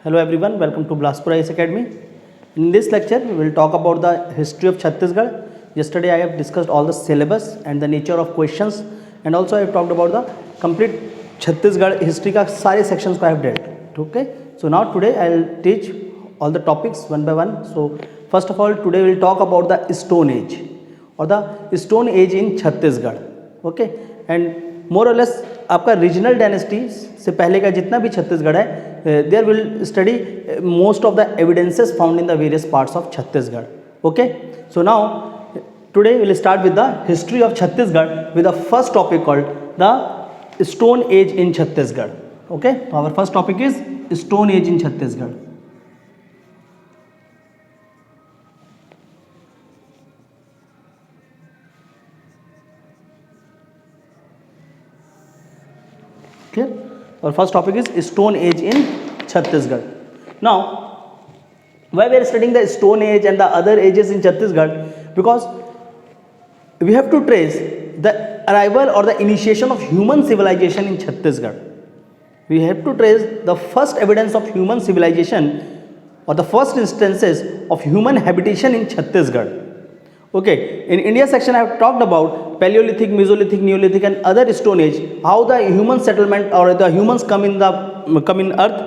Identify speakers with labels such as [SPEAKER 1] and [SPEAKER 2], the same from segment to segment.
[SPEAKER 1] Hello everyone, welcome to Bilaspur IAS Academy. In this lecture, we will talk about the history of Chhattisgarh. Yesterday I have discussed all the syllabus and the nature of questions, and also I have talked about the complete Chhattisgarh history का सारे sections को I have dealt. Okay, so now today I will teach all the topics one by one. So first of all, today we will talk about the Stone Age or the Stone Age in Chhattisgarh. Okay, and मोर और less आपका regional dynasty से पहले का जितना भी छत्तीसगढ़ है, there will study most of the evidences found in the various parts of Chhattisgarh. Okay, so now today will start with the history of Chhattisgarh with the first topic called the stone age in Chhattisgarh. Okay, तो our first topic is stone age in Chhattisgarh. Clear? Our first topic is Stone Age in Chhattisgarh. Now, why we are studying the Stone Age and the other ages in Chhattisgarh? Because we have to trace the arrival or the initiation of human civilization in Chhattisgarh. We have to trace the first evidence of human civilization or the first instances of human habitation in Chhattisgarh. Okay, in India section I have talked about Paleolithic, Mesolithic, Neolithic and other Stone Age, how the human settlement or the humans come in earth,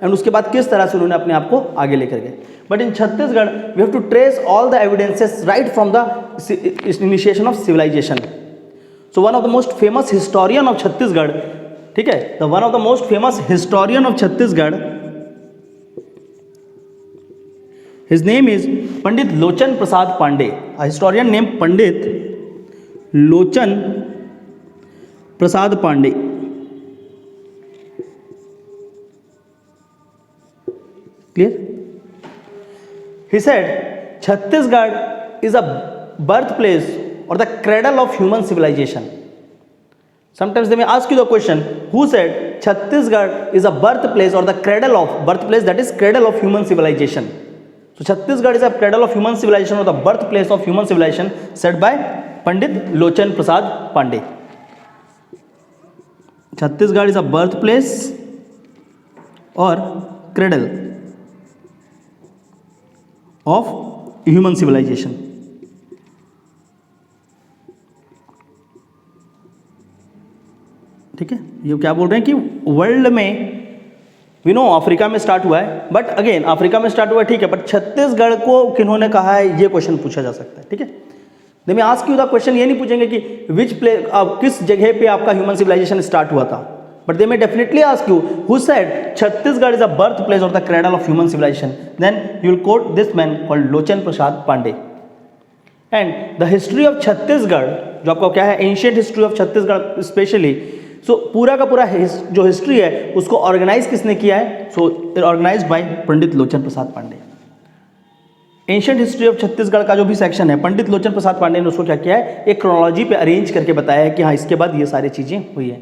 [SPEAKER 1] and उसके बाद किस तरह से उन्होंने अपने आप को आगे लेकर गए. But in Chhattisgarh we have to trace all the evidences right from the initiation of civilization. So one of the most famous historian of Chhattisgarh, ठीक है, the one of the most famous historian of Chhattisgarh, his name is Pandit Lochan Prasad Pandey, a historian named Pandit Lochan Prasad Pandey. Clear? He said Chhattisgarh is a birthplace or the cradle of human civilization. Sometimes they may ask you the question, who said Chhattisgarh is a birthplace or the cradle of birthplace, that is cradle of human civilization. So Chhattisgarh is a cradle of human civilization or the birthplace of human civilization, said by Pandit Lochan Prasad Pandey. Chhattisgarh is a birthplace or cradle of human civilization. ठीक है, ये क्या बोल रहे हैं कि world में we know Africa में स्टार्ट हुआ है, बट अगेन अफ्रीका में स्टार्ट हुआ है, ठीक है, बट छत्तीसगढ़ को किन्होंने कहा है, ये क्वेश्चन पूछा जा सकता है. ठीक है, दे में आस्क यू द क्वेश्चन, ये नहीं पूछेंगे कि विच किस जगह पे आपका ह्यूमन सिविलाइजेशन स्टार्ट हुआ था, but they may definitely ask you who said Chhattisgarh is a birth place और the cradle of human civilization, then you will quote this man called Lochan Prasad Pandey. And the history of Chhattisgarh, जो आपका क्या है, ancient history of Chhattisgarh specially, so पूरा का पूरा जो history है उसको ऑर्गेनाइज किसने किया है? So organised by Pandit Lochan Prasad Pandey. Ancient history of Chhattisgarh का जो भी सेक्शन है, पंडित लोचन प्रसाद पांडे ने उसको क्या किया है, एक क्रोनोलॉजी पे अरेंज करके बताया है कि हाँ इसके बाद ये सारी चीजें हुई है.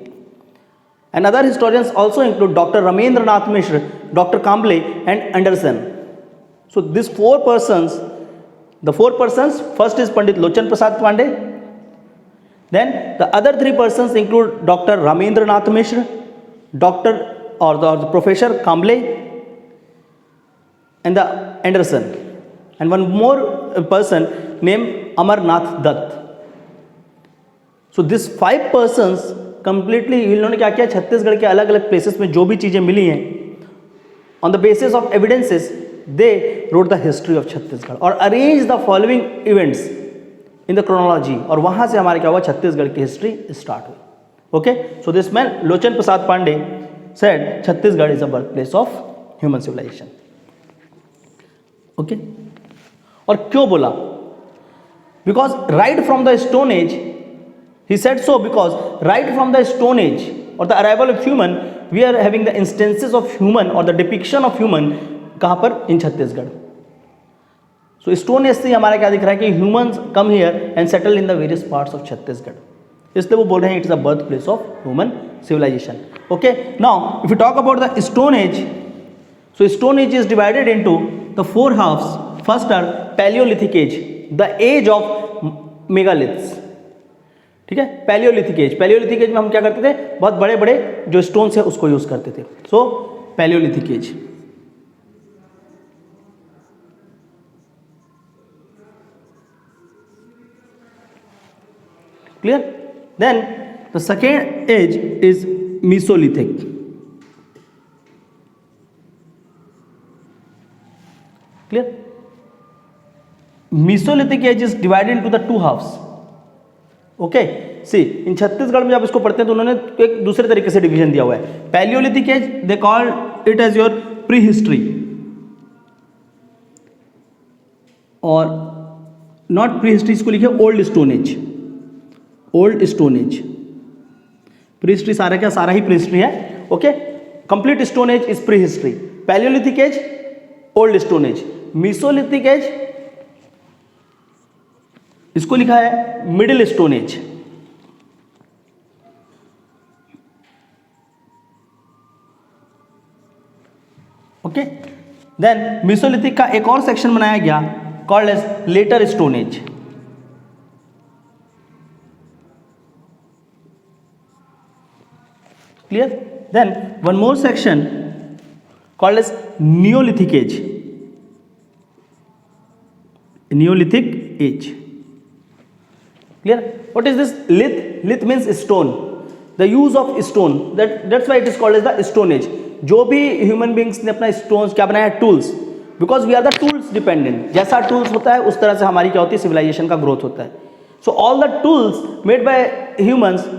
[SPEAKER 1] And other historians also include doctor Ramendra Nath Mishra, doctor Kamble and Anderson. So this four persons, first is Pandit Lochan Prasad Pandey. Then the other three persons include Dr. Ramendra Nath Mishra, Dr. or the Professor Kamble, and the Anderson, and one more person named Amarnath Dutt. So these five persons completely इन्होंने क्या किया, छत्तीसगढ़ के अलग अलग places में जो भी चीज़ें मिली हैं, on the basis of evidences they wrote the history of Chhattisgarh और arranged the following events in the chronology, और वहां से हमारे क्या हुआ, छत्तीसगढ़ की हिस्ट्री स्टार्ट हुई. Okay, so this man Lochan Prasad Pandey said Chhattisgarh is a birth place of human civilisation. Okay, और क्यों बोला? Because right from the stone age, he said so because right from the stone age और the arrival of human we are having the instances of human और the depiction of human. कहां पर? In Chhattisgarh. So stone age से हमारा क्या दिख रहा है कि humans come here and settle in the various parts of Chhattisgarh, इसलिए वो बोल रहे हैं it is a birth place of human civilisation. Okay, now if you talk about the stone age, so stone age is divided into the four halves. First are palaeolithic age, the age of megaliths. ठीक है, palaeolithic as. Palaeolithic as में हम क्या करते थे, बहुत बड़े बड़े जो स्टोन्स है उसको यूज करते थे. So palaeolithic age. Clear? Then the second age is Mesolithic. Clear? Mesolithic age is divided into the two halves. Okay see in Chhattisgarh में जब इसको पढ़ते हैं तो उन्होंने एक दूसरे तरीके से डिवीजन दिया हुआ है. Palaeolithic age they call it age your prehistory, और नॉट प्री हिस्ट्री इसको लिखे old stone age. Old stone age, prehistory सारा क्या सारा ही प्री हिस्ट्री है. Okay, complete stone age is prehistory. Palaeolithic age old stone age. Mesolithic age इसको लिखा है middle stone age. Okay, then mesolithic का एक और सेक्शन बनाया गया called age later stone age. Clear? Then one more section called age neolithic age. Neolithic age. Clear? What is this lith? Lith means stone. The use of stone. That's why it is called as the stone age. जो भी human beings ने अपना stones क्या बनाया है? Tools. Because we are the tools dependent. जैसा tools होता है उस तरह से हमारी क्या होती है? Civilization का growth होता है. So all the tools made by humans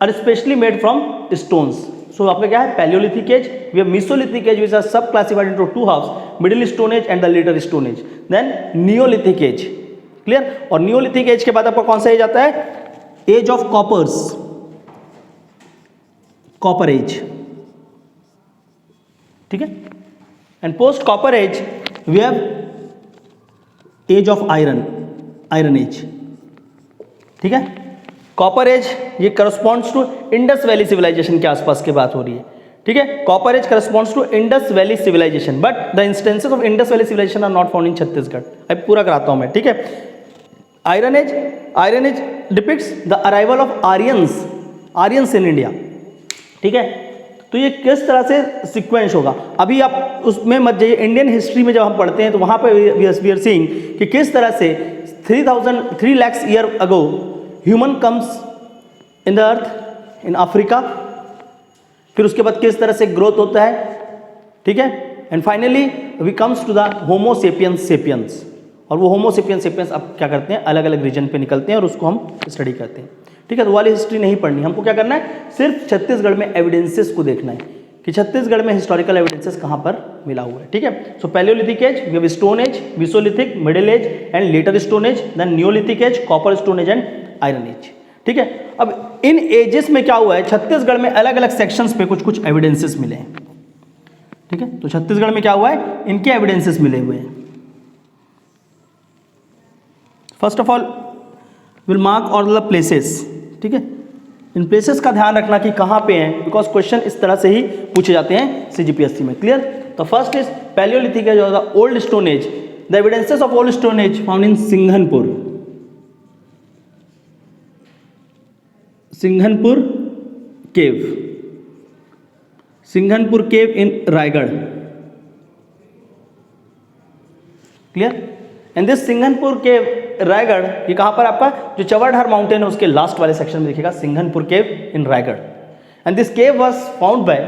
[SPEAKER 1] are specially made from stones. So आपका क्या है? Paleolithic age. We have Mesolithic age which are sub classified into two halves. Middle Stone age and the later Stone age. Then Neolithic age. Clear? और neolithic age के बाद आपका कौन सा age आता है? Age of coppers, copper age. ठीक है? And post copper age we have age of iron, iron age. ठीक है? कॉपर एज ये corresponds to Indus valley civilisation के आसपास की बात हो रही है. ठीक है? Copper age corresponds to Indus valley civilisation, but the instances of Indus valley civilisation are not found in Chhattisgarh. अब पूरा कराता हूं मैं. ठीक है? Iron age depicts the arrival of Aryans in India. ठीक है? तो ये किस तरह से सीक्वेंस होगा अभी आप उसमें मत जाइए. इंडियन हिस्ट्री में जब हम पढ़ते हैं तो वहां पे वी आर सीइंग कि किस तरह से 3 lakhs year ago human comes in the earth in Africa. फिर उसके बाद किस तरह से ग्रोथ होता है. ठीक है? And finally we comes to the homo sapiens. और वो होमो सेपियंस अब क्या करते हैं? अलग अलग रीजन पे निकलते हैं और उसको हम स्टडी करते हैं. ठीक है? तो वाली हिस्ट्री नहीं पढ़नी. हमको क्या करना है? सिर्फ छत्तीसगढ़ में एविडेंसेस को देखना है कि छत्तीसगढ़ में हिस्टोरिकल एविडेंसेस कहाँ पर मिला हुआ है. ठीक है? So palaeolithic age, we have stone age, mesolithic, middle age and later stone age, then neolithic age, copper stone age and iron age. ठीक है? अब इन एजेस में क्या हुआ है? छत्तीसगढ़ में अलग अलग सेक्शंस पे कुछ कुछ एविडेंसेस मिले हैं. ठीक है? तो छत्तीसगढ़ में क्या हुआ है? इनके एविडेंसेस मिले हुए हैं. First of all will mark all the places. ठीक है? इन प्लेसेस का ध्यान रखना कि कहाँ पे हैं, बिकॉज क्वेश्चन इस तरह से ही पूछे जाते हैं सीजीपीएससी में. क्लियर? तो फर्स्ट इज पैलियोलिथिक एज और old stone age. The evidences of old stone age found in Singhanpur. Singhanpur cave. Singhanpur cave in Raigarh. Clear? And this Singhanpur cave Raigarh ये कहां पर आपका जो चवड़हर माउंटेन है उसके लास्ट वाले सेक्शन में दिखेगा Singhanpur cave in Raigarh. And this cave was found by,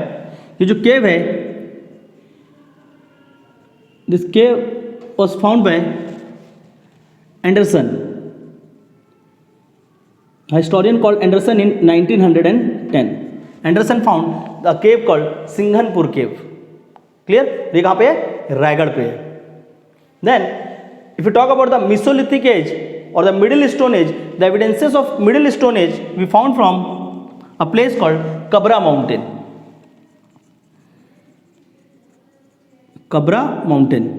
[SPEAKER 1] ये जो केव है this cave was found by Anderson, historian called Anderson in 1910. Anderson found the cave called Singhanpur cave. Clear? ये कहां पे है? रायगढ़ पे है. Then if you talk about the Mesolithic age or the Middle Stone age, the evidences of Middle Stone age we found from a place called Kabra Mountain. Kabra Mountain.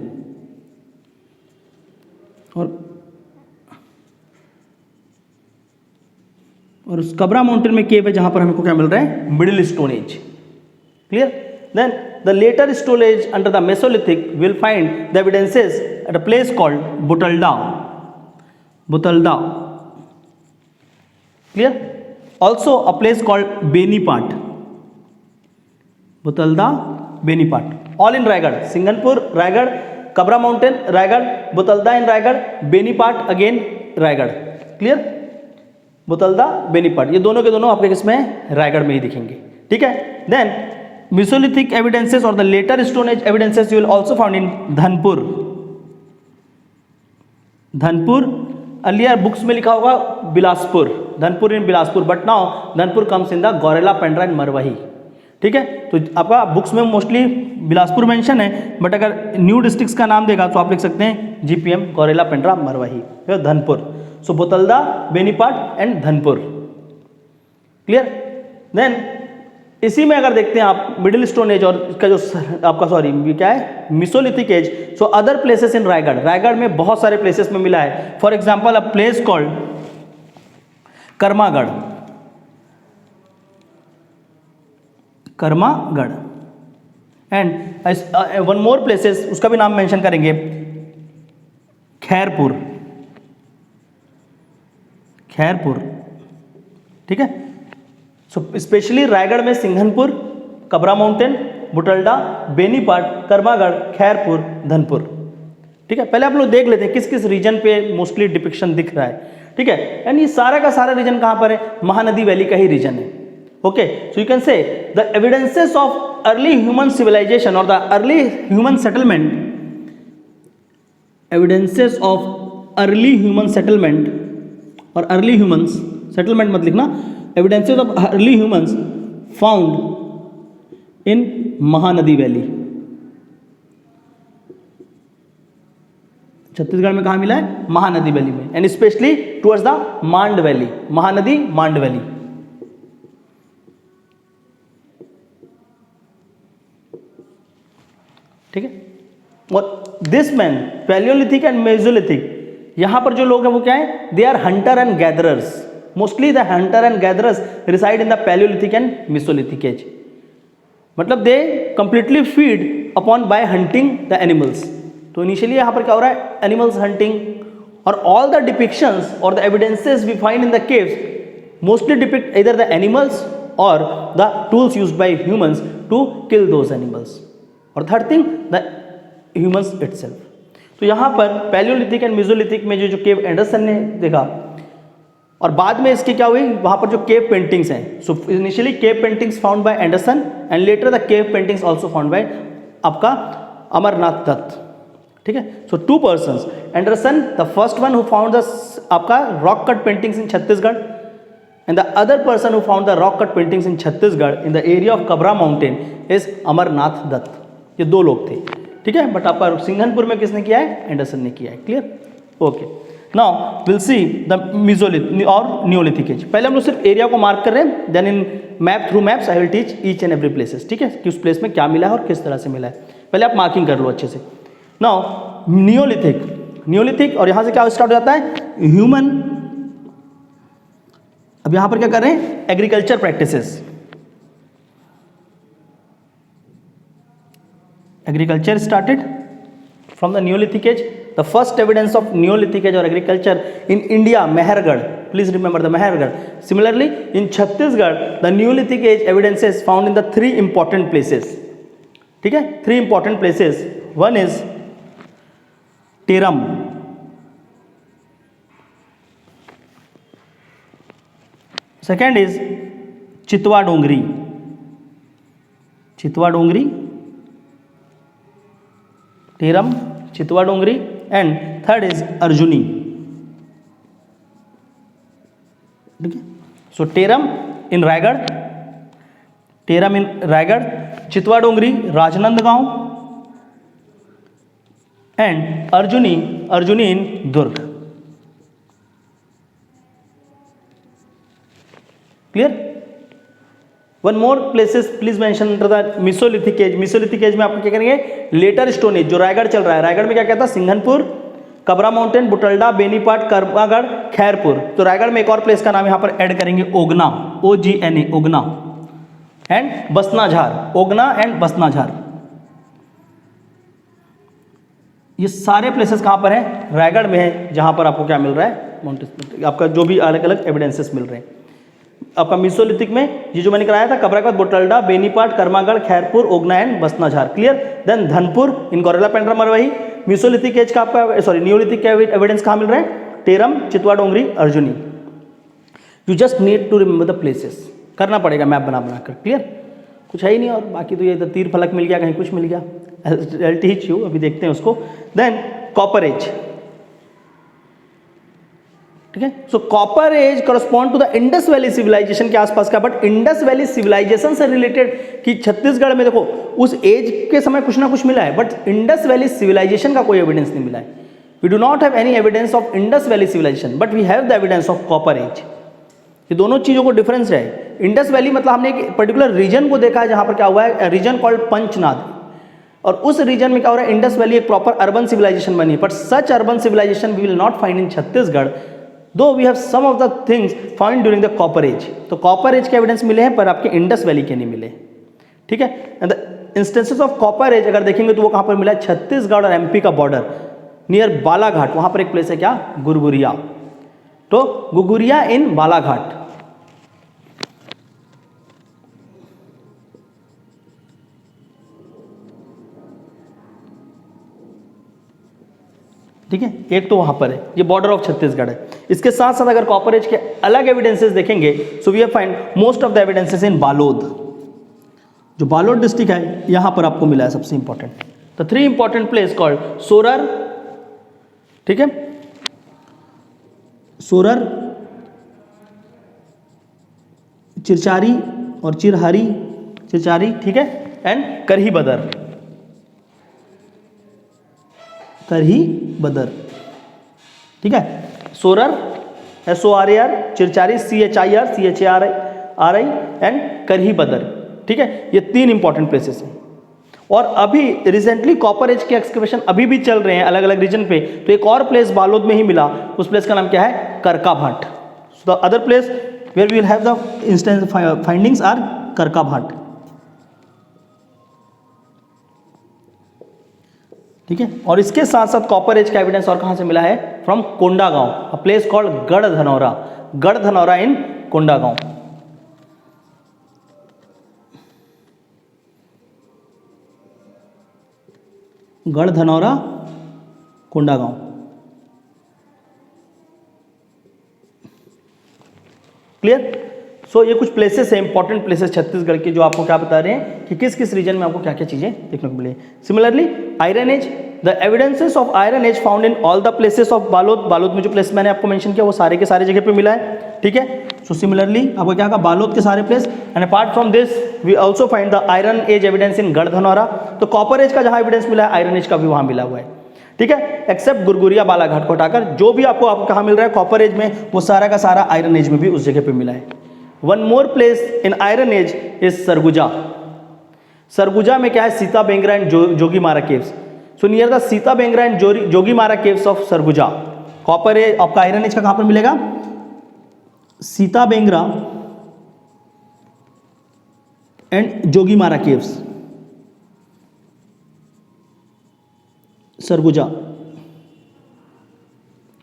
[SPEAKER 1] और उस कबरा mountain में केव है जहां पर हमको क्या मिल रहा है? Middle stone age. Clear? Then the later stone age under the Mesolithic will find the evidences at a place called Butalda. Clear? Also a place called Benipat. Butalda, Benipat. All in Raigad. Singanpur, Raigad, Kabra Mountain, Raigad, Butalda in Raigad, Benipat again Raigad. Clear? बुतलदा, बेनीपट, ये दोनों के दोनों आपके किसमें है, रायगढ़ में ही दिखेंगे। ठीक है। Then Mesolithic evidences or the later Stone Age evidences you will also found in Dhanpur. Dhanpur earlier books में लिखा होगा Bilaspur, Dhanpur in Bilaspur, but now Dhanpur comes in the Gaurela, Pendra and Marwahi. ठीक है, तो आपका बुक्स में मोस्टली बिलासपुर मेंशन है, बट अगर न्यू डिस्ट्रिक्ट्स का नाम देगा तो आप लिख सकते हैं GPM, Gaurela, Pendra, Marwahi, Dhanpur. So Butalda, Benipat and Dhanpur. Clear. Then इसी में अगर देखते हैं आप मिडिल स्टोन एज और इसका जो आपका सॉरी क्या है mesolithic age, so other places in Raigarh, Raigarh में बहुत सारे प्लेसेस में मिला है। For example a place called Karmagarh, Karmagarh and one more places, उसका भी नाम मेंशन करेंगे, खैरपुर, खैरपुर। ठीक है। सो स्पेशली रायगढ़ में सिंघनपुर, कबरा माउंटेन, बुटल्डा, बेनीपाट, कर्मागढ़, खैरपुर, धनपुर। ठीक है, पहले आप लोग देख लेते हैं किस किस रीजन पे मोस्टली डिपिक्शन दिख रहा है। ठीक है, एंड ये सारा का सारा रीजन कहाँ पर है, महानदी वैली का ही रीजन है। Okay, so you can say the evidences of early human civilisation और the early human settlement, evidences of early human settlement, और अर्ली ह्यूमंस सेटलमेंट मत लिखना, evidences of early humans found in Mahanadi valley. Chhattisgarh में कहा मिला है, Mahanadi valley में, and specially towards the Mand valley, Mahanadi Mand valley. ठीक है। और this man palaeolithic and mesolithic, यहां पर जो लोग हैं वो क्या है, they are hunter and gatherers. Mostly the hunter and gatherers reside in the palaeolithic and mesolithic age, मतलब they completely feed upon by hunting the animals. तो इनिशियली यहाँ पर क्या हो रहा है, एनिमल्स हंटिंग, और ऑल द डिपिक्शंस और the evidences we find in the caves mostly depict इधर द एनिमल्स और the tools used by humans to kill those animals, और third thing the humans itself. तो यहाँ पर पैलियोलिथिक एंड मेसोलिथिक में जो केव Anderson ने देखा, और बाद में इसके क्या हुई, वहाँ पर जो केव पेंटिंग्स हैं, so initially cave paintings found by Anderson and later the cave paintings also found by आपका अमरनाथ दत्त। ठीक है। So two persons, Anderson the first one who found the आपका rock cut paintings in Chhattisgarh, and the other person who found the rock cut paintings in Chhattisgarh in the area of Kabra mountain is Amarnath Dutt. ये दो लोग थे। ठीक है, but आपका सिंघनपुर में किसने किया है, एंडरसन ने किया है। Clear. Okay, now will see the Mesolithic और नियोलिथिक एज। पहले हम लोग सिर्फ एरिया को मार्क कर रहे हैं, then in map through maps I will teach each and every places. ठीक है, कि उस प्लेस में क्या मिला है और किस तरह से मिला है, पहले आप मार्किंग कर लो अच्छे से। नाउ नियोलिथिक, नियोलिथिक, और यहां से क्या स्टार्ट हो जाता है, ह्यूमन। अब यहां पर क्या कर रहे हैं, agriculture practices, agriculture started from the neolithic age. The first evidence of Neolithic age or agriculture in India, Mehergarh. Please remember the Mehergarh. Similarly, in Chhattisgarh, the Neolithic age evidences found in the three important places. ठीक है, three important places. One is Teram. Second is Chitwa Dongri. Chitwa Dongri, Teram, Chitwa Dongri, and third is Arjuni. ठीक है, so Teram in Raigarh, Teram in Raigarh, Chitwa Dongri Rajnandgaon, and Arjuni, Arjuni in Durg. Clear. One more places please mention under the mesolithic age. मेसोलिथिक एज में आप क्या करेंगे, letter stone as, जो रायगढ़ चल रहा है, रायगढ़ में क्या कहता है, सिंघनपुर, कबरा माउंटेन, बुटल्डा, बेनीपाट, कर्मागढ़, खैरपुर। तो रायगढ़ में एक और प्लेस का नाम यहाँ पर ऐड करेंगे, ओगना, OGNA, ओगना, एंड बसनाझार, ओगना एंड बसनाझार। ये सारे प्लेसेस कहाँ पर हैं, रायगढ़ में है, जहाँ पर आपको क्या मिल रहा है, माउंटेन, आपका जो भी अलग अलग एविडेंसेस मिल रहे हैं। आपका मेसोलिथिक में ये जो मैंने कराया था, कबरा के बाद Botalda, Benipat, Karmagarh, Khairpur, Ogna and Basnajhar. Clear. Then Dhanpur in Gaurela, Pendra, Marwahi. Mesolithic age का आपका नियोलिथिक का एविडेंस कहाँ मिल रहा है, Teram, Chitwa Dongri, Arjuni. You just need to remember the places, करना पड़ेगा मैप बना बनाकर, क्लियर, कुछ है ही नहीं। और बाकी तो ये इधर तीर फलक मिल गया, कहीं कुछ मिल गया, I'll teach you, अभी देखते हैं उसको। देन कॉपर एज, ठीक है। So copper age correspond to the Indus valley civilisation के आसपास का, बट इंडस वैली सिविलाइजेशन से रिलेटेड कि छत्तीसगढ़ में देखो उस एज के समय कुछ ना कुछ मिला है, बट इंडस वैली सिविलाइजेशन का कोई एविडेंस नहीं मिला है। We do not have any evidence of Indus valley civilisation, but we have the evidence of copper age. ये दोनों चीज़ों को डिफरेंस है। इंडस वैली मतलब हमने एक पर्टिकुलर रीजन को देखा है जहाँ पर क्या हुआ है, रीजन कॉल्ड पंचनाद, और उस रीजन में क्या हो रहा है, इंडस वैली एक प्रॉपर अर्बन सिविलाइजेशन बनी है, but such urban civilization we will not find in Chhattisgarh, though we have some of the things found during the copper age. तो कॉपर एज के एविडेंस मिले हैं पर आपके इंडस वैली के नहीं मिले, ठीक है। And the instances of copper age अगर देखेंगे तो वो कहाँ पर मिला है, छत्तीसगढ़ और एमपी का बॉर्डर नियर बालाघाट, वहाँ पर एक प्लेस है क्या, गुरगुरिया। तो गुगुरिया इन बालाघाट, ठीक है, एक तो वहां पर है, ये बॉर्डर ऑफ छत्तीसगढ़ है। इसके साथ साथ अगर कॉपर एज के अलग एविडेंसेस देखेंगे, so we have find most of the evidences in Balod, जो बालोद डिस्ट्रिक्ट है यहां पर आपको मिला है सबसे important. The 3 important place called Sorar, ठीक है, सोरर, चिरचारी और चिरहारी, चिरचारी, ठीक है, एंड करही बदर, करही बदर, ठीक है। सोरर SORAR, चिरचारी CHIR एंड करही बदर, ठीक है। ये 3 इंपॉर्टेंट प्लेसेस हैं। और अभी रिसेंटली कॉपर एज के एक्सकवेशन अभी भी चल रहे हैं अलग अलग रीजन पे, तो एक और प्लेस बालोद में ही मिला, उस प्लेस का नाम क्या है, Karkabhat. So the other place where we will have the instance findings are Karkabhat, ठीक है। और इसके साथ साथ कॉपर एज का एविडेंस और कहां से मिला है, from Kondagaon, a place called Garhdhanora, Garhdhanora in Kondagaon, Garhdhanora Kondagaon, clear. So ये कुछ प्लेसेस है, इंपॉर्टेंट प्लेसेस छत्तीसगढ़ के, जो आपको क्या बता रहे हैं कि किस किस रीजन में आपको क्या क्या चीजें देखने को मिली। Similarly iron age, the evidences of iron age found in all the places of Balod, Balod में जो प्लेस मैंने आपको मेंशन किया वो सारे के सारे जगह पे मिला है, ठीक है। सो सिमिलरली आपको क्या कहा, बालोद के सारे place, and apart from this we also find the iron age evidence in Garhdhanora. तो कॉपर एज का जहां एविडेंस मिला है, आयरन एज का भी वहां मिला हुआ है, ठीक है, एक्सेप्ट गुरगुरिया बालाघाट को हटाकर। जो भी आपको कहाँ मिल रहा है कॉपर एज में, वो सारा का सारा आयरन एज में भी उस जगह पे मिला है। One more place in iron age is Surguja. Surguja में क्या है, Sita Bengra and Jogimara caves. So near the Sita Bengra and Jogimara caves of Surguja, copper age आपका आयरन एज का कहां पर मिलेगा, सीता बेंगरा एंड जोगीमारा केव्स, सरगुजा।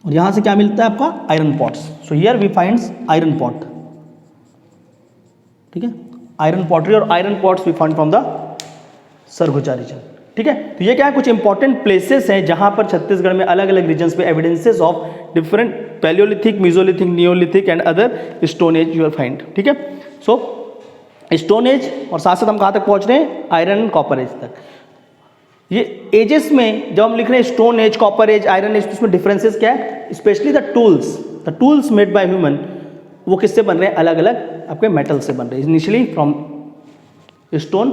[SPEAKER 1] और यहां से क्या मिलता है आपका, iron pots. So here we finds iron pot, ठीक है, आयरन पॉटरी और iron pots we find from the Surguja reason, ठीक है। तो ये क्या है, कुछ इंपॉर्टेंट प्लेसेस हैं जहां पर छत्तीसगढ़ में अलग अलग रीजन्स पे evidences of different palaeolithic, mesolithic, neolithic and other stone age you are find, ठीक है। सो स्टोन एज और साथ साथ हम कहां तक पहुंच रहे हैं, आयरन एंड कॉपर एज तक। ये एजेस में जब हम लिख रहे हैं stone age, copper age, iron age, तो उसमें डिफरेंसेस क्या है, specially the tools made by human, वो किससे बन रहे हैं, अलग अलग आपके मेटल से बन रहे हैं। Initially from stone,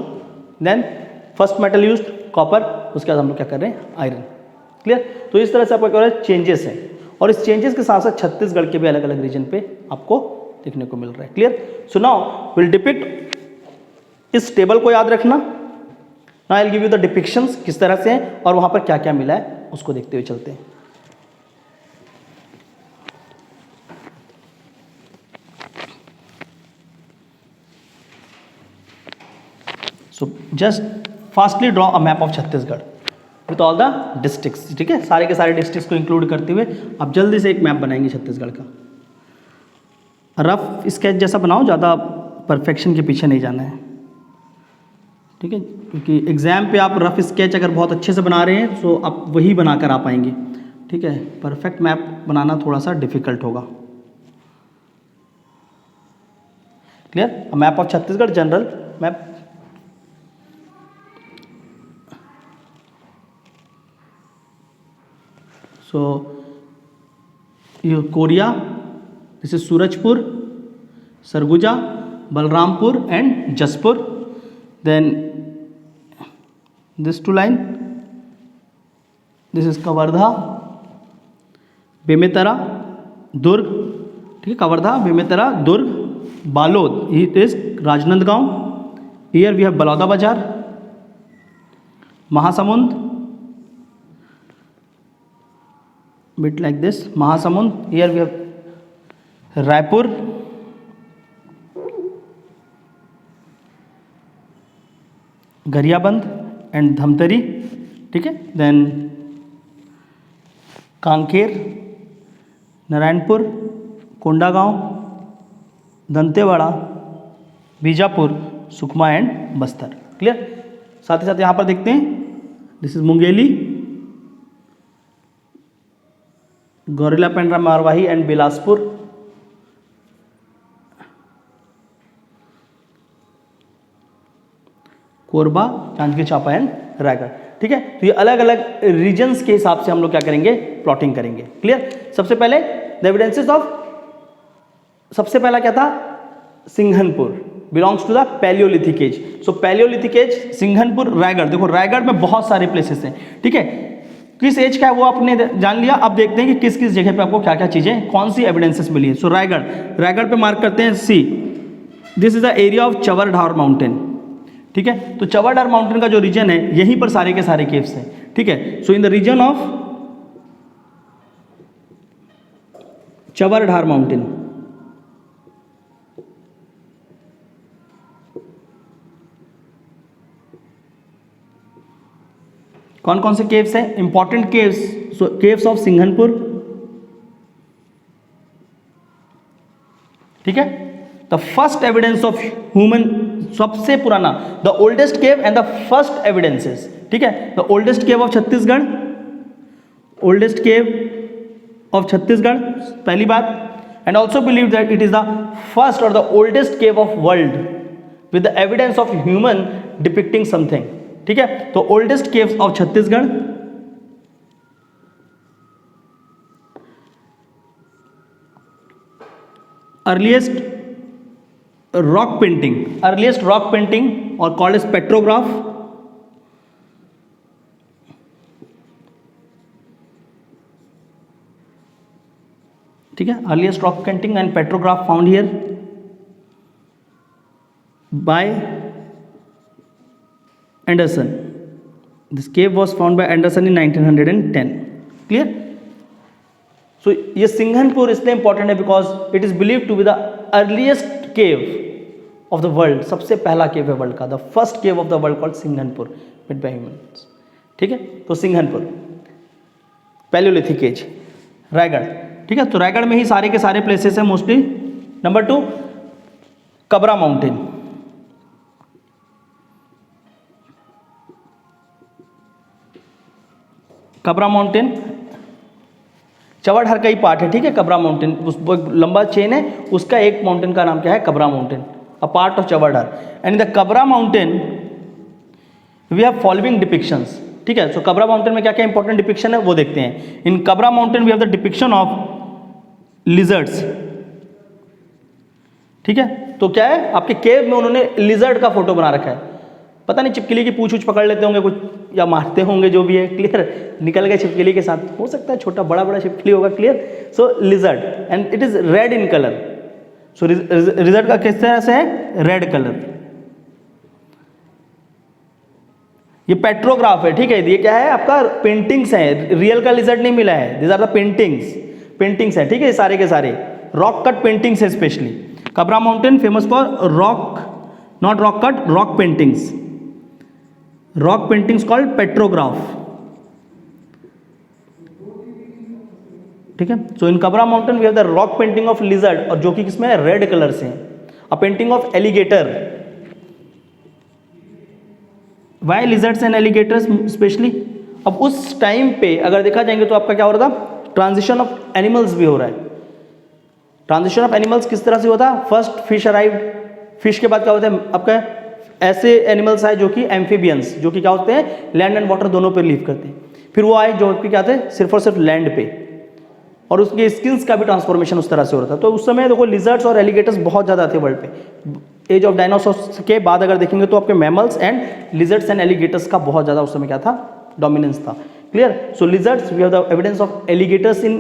[SPEAKER 1] then first metal used copper, उसके बाद हम लोग क्या कर रहे हैं, आयरन, क्लियर। तो इस तरह से आपको क्या हो रहा है, चेंजेस हैं, और इस चेंजेस के साथ साथ छत्तीसगढ़ के भी अलग अलग रीजन पे आपको देखने को मिल रहा है, clear. So now will depict, इस टेबल को याद रखना। Now I will give you the depictions किस तरह से हैं और वहां पर क्या क्या मिला है, उसको देखते हुए चलते हैं। So just fastly draw a map of Chhattisgarh with all the districts, ठीक है, सारे के सारे डिस्ट्रिक्ट्स को इंक्लूड करते हुए आप जल्दी से एक मैप बनाएंगे छत्तीसगढ़ का। रफ स्केच जैसा बनाओ, ज़्यादा परफेक्शन के पीछे नहीं जाना है, ठीक है, क्योंकि एग्जाम पे आप रफ स्केच अगर बहुत अच्छे से बना रहे हैं तो आप वही बनाकर आ पाएंगे, ठीक है। परफेक्ट मैप बनाना थोड़ा सा डिफिकल्ट होगा। Clear? Map of Chhattisgarh general map. So Koriya, this is Surajpur, Surguja, Balrampur and Jashpur. Then this two line, this is Kawardha, Bemetara, Durg. ठीक है, Kawardha, Bemetara, Durg, Balod, it is Rajnandgaon. Here we have Baloda Bazar, Mahasamund, bit like this, Mahasamund. Here we have Raipur, Gariaband and Dhamtari. ठीक है, then Kanker, Narayanpur, Kondagaon, Dantewada, Bijapur, Sukma and Bastar. Clear? साथ ही साथ यहाँ पर देखते हैं, this is Mungeli, Gaurela Pendra Marwahi and Bilaspur. Korba, Janjgir Champa and Raigarh. ठीक है, तो ये अलग अलग रीजन्स के हिसाब से हम लोग क्या करेंगे, प्लॉटिंग करेंगे. क्लियर? सबसे पहले द एविडेंसेस ऑफ, सबसे पहला क्या था, Singhanpur, belongs to the palaeolithic age. So palaeolithic age, Singhanpur, Raigarh. देखो रायगढ़ में बहुत सारे प्लेसेस हैं. ठीक है, किस एज का है वो आपने जान लिया. अब देखते हैं कि किस किस जगह पे आपको क्या क्या चीजें, कौन सी एविडेंसेस मिली है. सो रायगढ़, रायगढ़ पे मार्क करते हैं see. This is the area of Chawardhar mountain. ठीक है, तो चवरढार माउंटेन का जो रीजन है, यहीं पर सारे के सारे केव्स हैं. ठीक है, so in the region of Chawardhar mountain, कौन कौन से केव्स हैं, important caves. So caves of Singhanpur. ठीक है, the first evidence of human, सबसे पुराना, the oldest cave and the first evidences. ठीक है, the oldest cave of Chhattisgarh, oldest cave of Chhattisgarh, पहली बात. And also believe that it is the first or the oldest cave of world with the evidence of human depicting something. ठीक है, तो oldest caves of Chhattisgarh, earliest rock painting, earliest rock painting are called as petrograph. ठीक है, earliest rock painting and petrograph found here by Anderson. This cave was found by Anderson in 1910. Clear? So ये सिंघनपुर इसलिए important है because it is believe to be the earliest cave of the world. सबसे पहला cave है world का, the first cave of the world called Singhanpur made by humans. ठीक है, तो सिंघनपुर, पैलियोलिथिक एज, रायगढ़. ठीक है, तो रायगढ़ में ही सारे के सारे प्लेसेस हैं mostly. Number 2, Kabra mountain. Kabra mountain Chawardhar का ही पार्ट है. ठीक है, कबरा माउंटेन उस लंबा चेन है, उसका एक माउंटेन का नाम क्या है, Kabra mountain, a part of Chawardhar. And in the Kabra mountain we have following depictions. ठीक है, सो कबरा माउंटेन में क्या क्या इंपॉर्टेंट डिपिक्शन है वो देखते हैं. In Kabra mountain we have the depiction of lizards. ठीक है, तो क्या है, आपके केव में उन्होंने लिजर्ड का फोटो बना रखा है. पता नहीं चिपकली की पूछ पकड़ लेते होंगे कुछ, या मारते होंगे, जो भी है. क्लियर? निकल गए छिपकली के साथ, हो सकता है छोटा बड़ा बड़ा छिपकली होगा. Clear? So lizard and it is red in colour. So lizard का किस तरह से है, रेड कलर. ये पेट्रोग्राफ है. ठीक है, ये क्या है, आपका पेंटिंग्स है, रियल का लिजर्ड नहीं मिला है. दिस आर द पेंटिंग्स है. ठीक है, सारे के सारे रॉक कट पेंटिंग्स है. Specially Kabra mountain famous for rock, not rock cut, rock paintings. Rock paintings called petrograph. ठीक है, so in Kabra mountain we have the rock painting of lizard, और जो कि किसमें है, रेड कलर से. A painting of alligator. Why lizards and alligators specially? अब उस टाइम पे अगर देखा जाएंगे तो आपका क्या हो रहा था, ट्रांजिशन ऑफ एनिमल्स भी हो रहा है. ट्रांजिशन ऑफ एनिमल्स किस तरह से होता है, फर्स्ट फिश अराइव्ड, फिश के बाद क्या होता है आपका, ऐसे एनिमल्स आए जो कि एम्फीबियंस, जो कि क्या होते हैं लैंड एंड वाटर दोनों पे लिव करते हैं। फिर वो आए जो कि क्या थे सिर्फ और सिर्फ लैंड पे, और उसके स्किल्स का भी ट्रांसफॉर्मेशन उस तरह से हो रहा था। तो उस समय देखो लिजर्ड्स और एलिगेटर्स बहुत ज़्यादा थे वर्ल्ड पे। एज ऑफ डायनासोर्स के बाद अगर देखेंगे तो आपके mammals and lizards and alligators का बहुत ज़्यादा उस समय क्या था, डोमिनेंस था। Clear. So lizards we have the evidence of alligators in,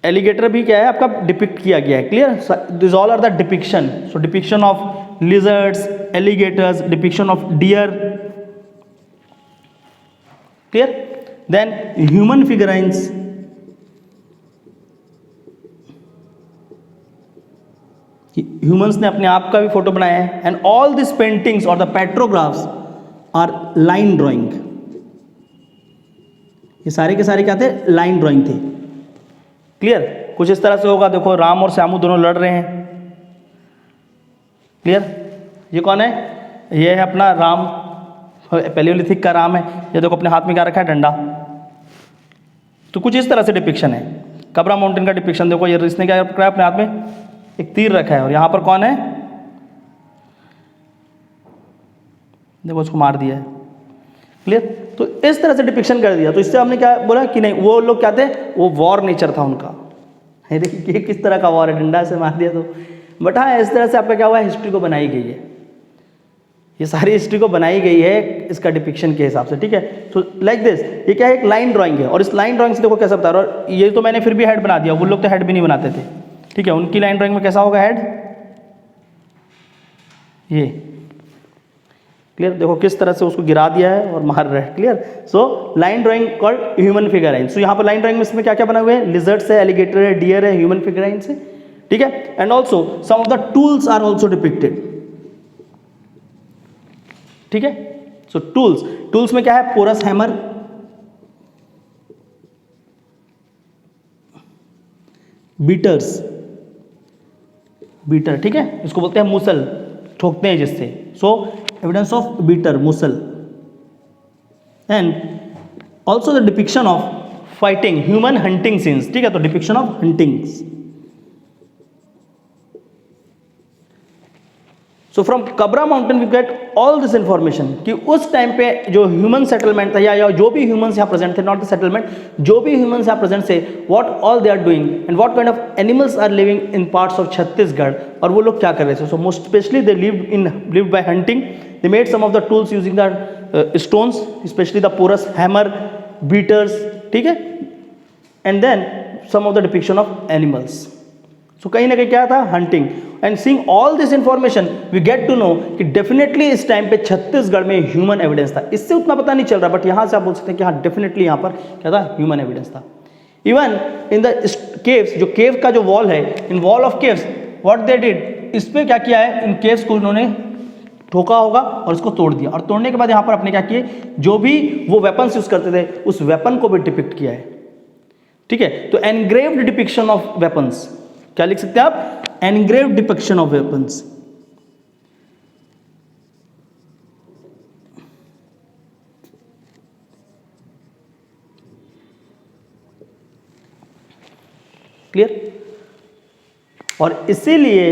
[SPEAKER 1] alligator भी क्या है आपका डिपिक्ट किया गया है। Clear. This all are the depiction. So depiction of lizards, alligators, depiction of deer. Clear. Then human figurines, humans ने अपने आप का भी फोटो बनाया है। एंड ऑल दिस पेंटिंग्स और द पेट्रोग्राफ्स आर लाइन ड्राइंग। ये सारे के सारे क्या थे, लाइन ड्राइंग थे। क्लियर। कुछ इस तरह से होगा, देखो राम और श्यामू दोनों लड़ रहे हैं। क्लियर। ये कौन है, ये है अपना राम, पैलियोलिथिक का राम है। ये देखो अपने हाथ में क्या रखा है, डंडा। तो कुछ इस तरह से डिपिक्शन है। कबरा माउंटेन का डिपिक्शन देखो, ये इसने क्या पकड़ा है अपने हाथ में, एक तीर रखा है, और यहाँ पर कौन है, देखो उसको मार दिया है। क्लियर। तो इस तरह से डिपिक्शन कर दिया। तो इससे हमने क्या बोला कि नहीं, वो लोग क्या थे, वो वॉर नेचर था उनका। है देखिए किस तरह का वॉर है, डंडा से मार दिया। तो बट हाँ, इस तरह से आपका क्या हुआ है, हिस्ट्री को बनाई गई है। ये सारी हिस्ट्री को बनाई गई है इसका डिपिक्शन के हिसाब से। ठीक है। तो लाइक दिस, ये क्या है, एक लाइन ड्राइंग है, और इस लाइन ड्राइंग से देखो कैसा बता रहा हूँ। और ये तो मैंने फिर भी हेड बना दिया, वो लोग तो हेड भी नहीं बनाते थे। ठीक है। उनकी लाइन ड्राइंग में कैसा होगा हेड, ये। क्लियर। देखो किस तरह से उसको गिरा दिया है और मार रहा है। Clear. So line drawing called human figurine. So यहाँ पर लाइन ड्राइंग में इसमें क्या क्या बना हुआ है, लिजर्ड्स है, एलिगेटर है, डियर है, ह्यूमन फिगराइंस है। ठीक है। And also some of the tools are also depicted. ठीक है। सो टूल्स, टूल्स में क्या है, पोरस हैमर, बीटर्स, बीटर। ठीक है। इसको बोलते हैं मुसल, ठोकते हैं जिससे। सो एविडेंस ऑफ बीटर, मुसल। And also the depiction of fighting, human hunting scenes. ठीक है। तो depiction of huntings. So from Kabra mountain we get all this information कि उस टाइम पे जो ह्यूमन सेटलमेंट था, या जो भी ह्यूमंस यहाँ प्रेजेंट थे, नॉट द सेटलमेंट, जो भी ह्यूमंस यहाँ प्रेजेंट थे, what all they are doing and what kind of animals are living in parts of Chhattisgarh, और वो लोग क्या कर रहे थे। So most specially they lived by hunting. They made some of the tools using the stones, specially the porous hammer, beaters. ठीक है। And then some of the depiction of animals. So कहीं ना कहीं क्या था, hunting. And seeing all this information we gate to know कि definitely इस time पे छत्तीसगढ़ में ह्यूमन एविडेंस था। इससे उतना पता नहीं चल रहा, बट यहां से आप बोल सकते हैं कि हाँ डेफिनेटली यहां पर क्या था, ह्यूमन एविडेंस था। इवन इन द केव्स, जो केव का जो वॉल है, in wall of caves what they did, इस पे क्या किया है, इन केव्स को उन्होंने ठोका होगा और इसको तोड़ दिया, और तोड़ने के बाद यहाँ पर अपने क्या किए, जो भी वो वेपन्स यूज करते थे उस वेपन को भी डिपिक्ट किया है। ठीक है। तो एनग्रेव्ड डिपिक्शन ऑफ वेपन्स, क्या लिख सकते हैं आप, engraved depiction of weapons. Clear. और इसीलिए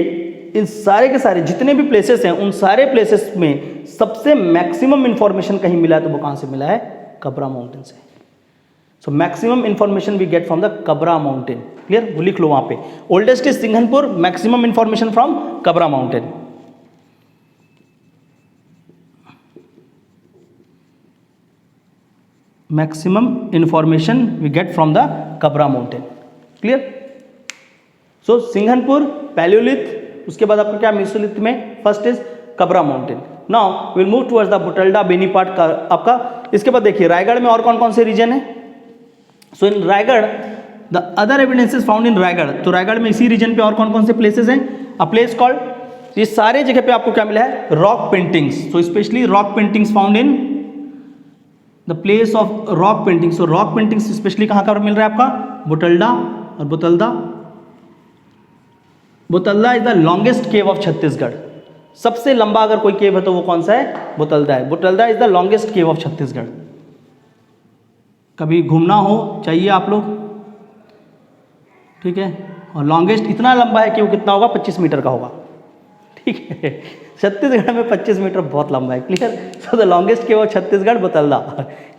[SPEAKER 1] इन सारे के सारे जितने भी प्लेसेस हैं, उन सारे प्लेसेस में सबसे मैक्सिमम इंफॉर्मेशन कहीं मिला है, तो वो कहां से मिला है, कबरा माउंटेन से। So maximum information we get from the Kabra mountain. Clear. वो लिख लो वहां पे, oldest is Singhanpur, maximum information from Kabra mountain. Maximum information we get from the Kabra mountain. Clear. So Singhanpur, paleolith, उसके बाद आपका क्या, मेसोलिथ में first is Kabra mountain. Now will move towards the Botalda Benipat का आपका। इसके बाद देखिए रायगढ़ में और कौन कौन से रीजन है। So in Raigarh the other evidences found in Raigarh. तो रायगढ़ में इसी रीजन पे और कौन कौन से प्लेसेस हैं, अ प्लेस कॉल्ड, ये सारे जगह पे आपको क्या मिला है, rock paintings. So specially rock paintings found in the place of rock paintings. So rock paintings specially कहाँ का मिल रहा है आपका, बुटल्डा और Botalda. Botalda is the longest cave of Chhattisgarh. सबसे लंबा अगर कोई केव है तो वो कौन सा है, बुतल्दा है। Botalda is the longest cave of Chhattisgarh. कभी घूमना हो चाहिए आप लोग, ठीक है। और लॉन्गेस्ट इतना लंबा है कि वो कितना होगा, 25 मीटर का होगा। ठीक है। छत्तीसगढ़ में 25 मीटर बहुत लंबा है, क्लियर। सो द लॉन्गेस्ट के वो छत्तीसगढ़ बोतलदा,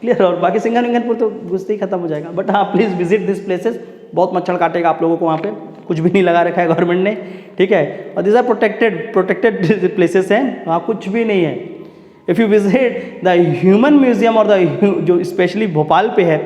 [SPEAKER 1] क्लियर। और बाकी सिंघन विंगनपुर तो घुसते ही खत्म हो जाएगा। बट हाँ, प्लीज़ विजिट दिस प्लेसेस, बहुत मच्छर काटेगा आप लोगों को वहाँ पे, कुछ भी नहीं लगा रखा है गवर्नमेंट ने, ठीक है। और दिस आर प्रोटेक्टेड प्लेसेस हैं, वहाँ कुछ भी नहीं है। If you visit the human museum और द जो स्पेशली भोपाल पे है,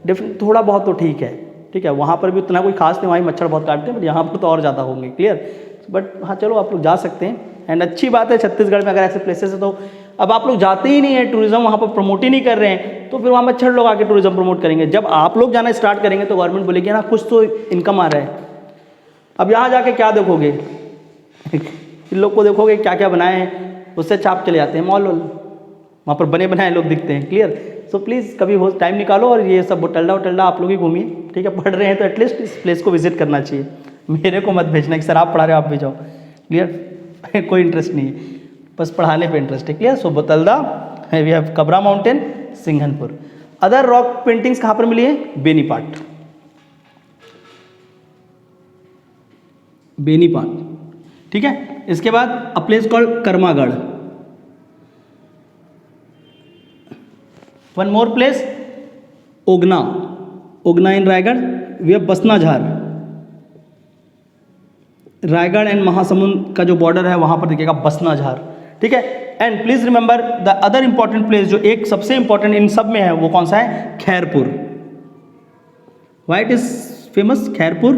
[SPEAKER 1] डेफिनेट थोड़ा बहुत तो ठीक है, ठीक है। वहाँ पर भी उतना कोई खास नहीं, वहाँ मच्छर बहुत काटते हैं, बट यहाँ पर तो और ज़्यादा होंगे, क्लियर। बट हाँ चलो, आप लोग जा सकते हैं, एंड अच्छी बात है छत्तीसगढ़ में अगर ऐसे प्लेसेस है। तो अब आप लोग जाते ही नहीं है, टूरिज्म वहाँ पर प्रमोट ही नहीं कर रहे हैं, तो फिर वहाँ मच्छर लोग आके टूरिज्म प्रमोट करेंगे। जब आप लोग जाना स्टार्ट करेंगे तो गवर्नमेंट बोलेगी ना कुछ तो इनकम आ रहा है। अब यहाँ जाके क्या देखोगे, इन लोग को देखोगे क्या क्या बनाए हैं, उससे छाप चले जाते हैं मॉल वॉल, वहाँ पर बने बनाए लोग दिखते हैं, क्लियर। सो प्लीज़ कभी हो टाइम निकालो और ये सब बोटल्डा वोटल्डा आप लोग ही घूमिए, ठीक है। पढ़ रहे हैं तो एटलीस्ट इस प्लेस को विजिट करना चाहिए। मेरे को मत भेजना कि सर आप पढ़ा रहे हो आप भी जाओ, क्लियर। कोई इंटरेस्ट नहीं है, बस पढ़ाने पे इंटरेस्ट है, clear. So Botalda, we have Kabra mountain, Singhanpur. Other rock paintings कहाँ पर मिली है? बेनीपाट, बेनीपाट, ठीक है। इसके बाद a place called Karmagarh, one more place Ogna, Ogna in Raigarh. We have Basnajhar, Raigarh and Mahasamund का जो बॉर्डर है वहाँ पर देखिएगा बसनाझार, ठीक है। And please remember the other important place, जो एक सबसे इंपॉर्टेंट इन सब में है, वो कौन सा है? Khairpur. Why it is famous Khairpur?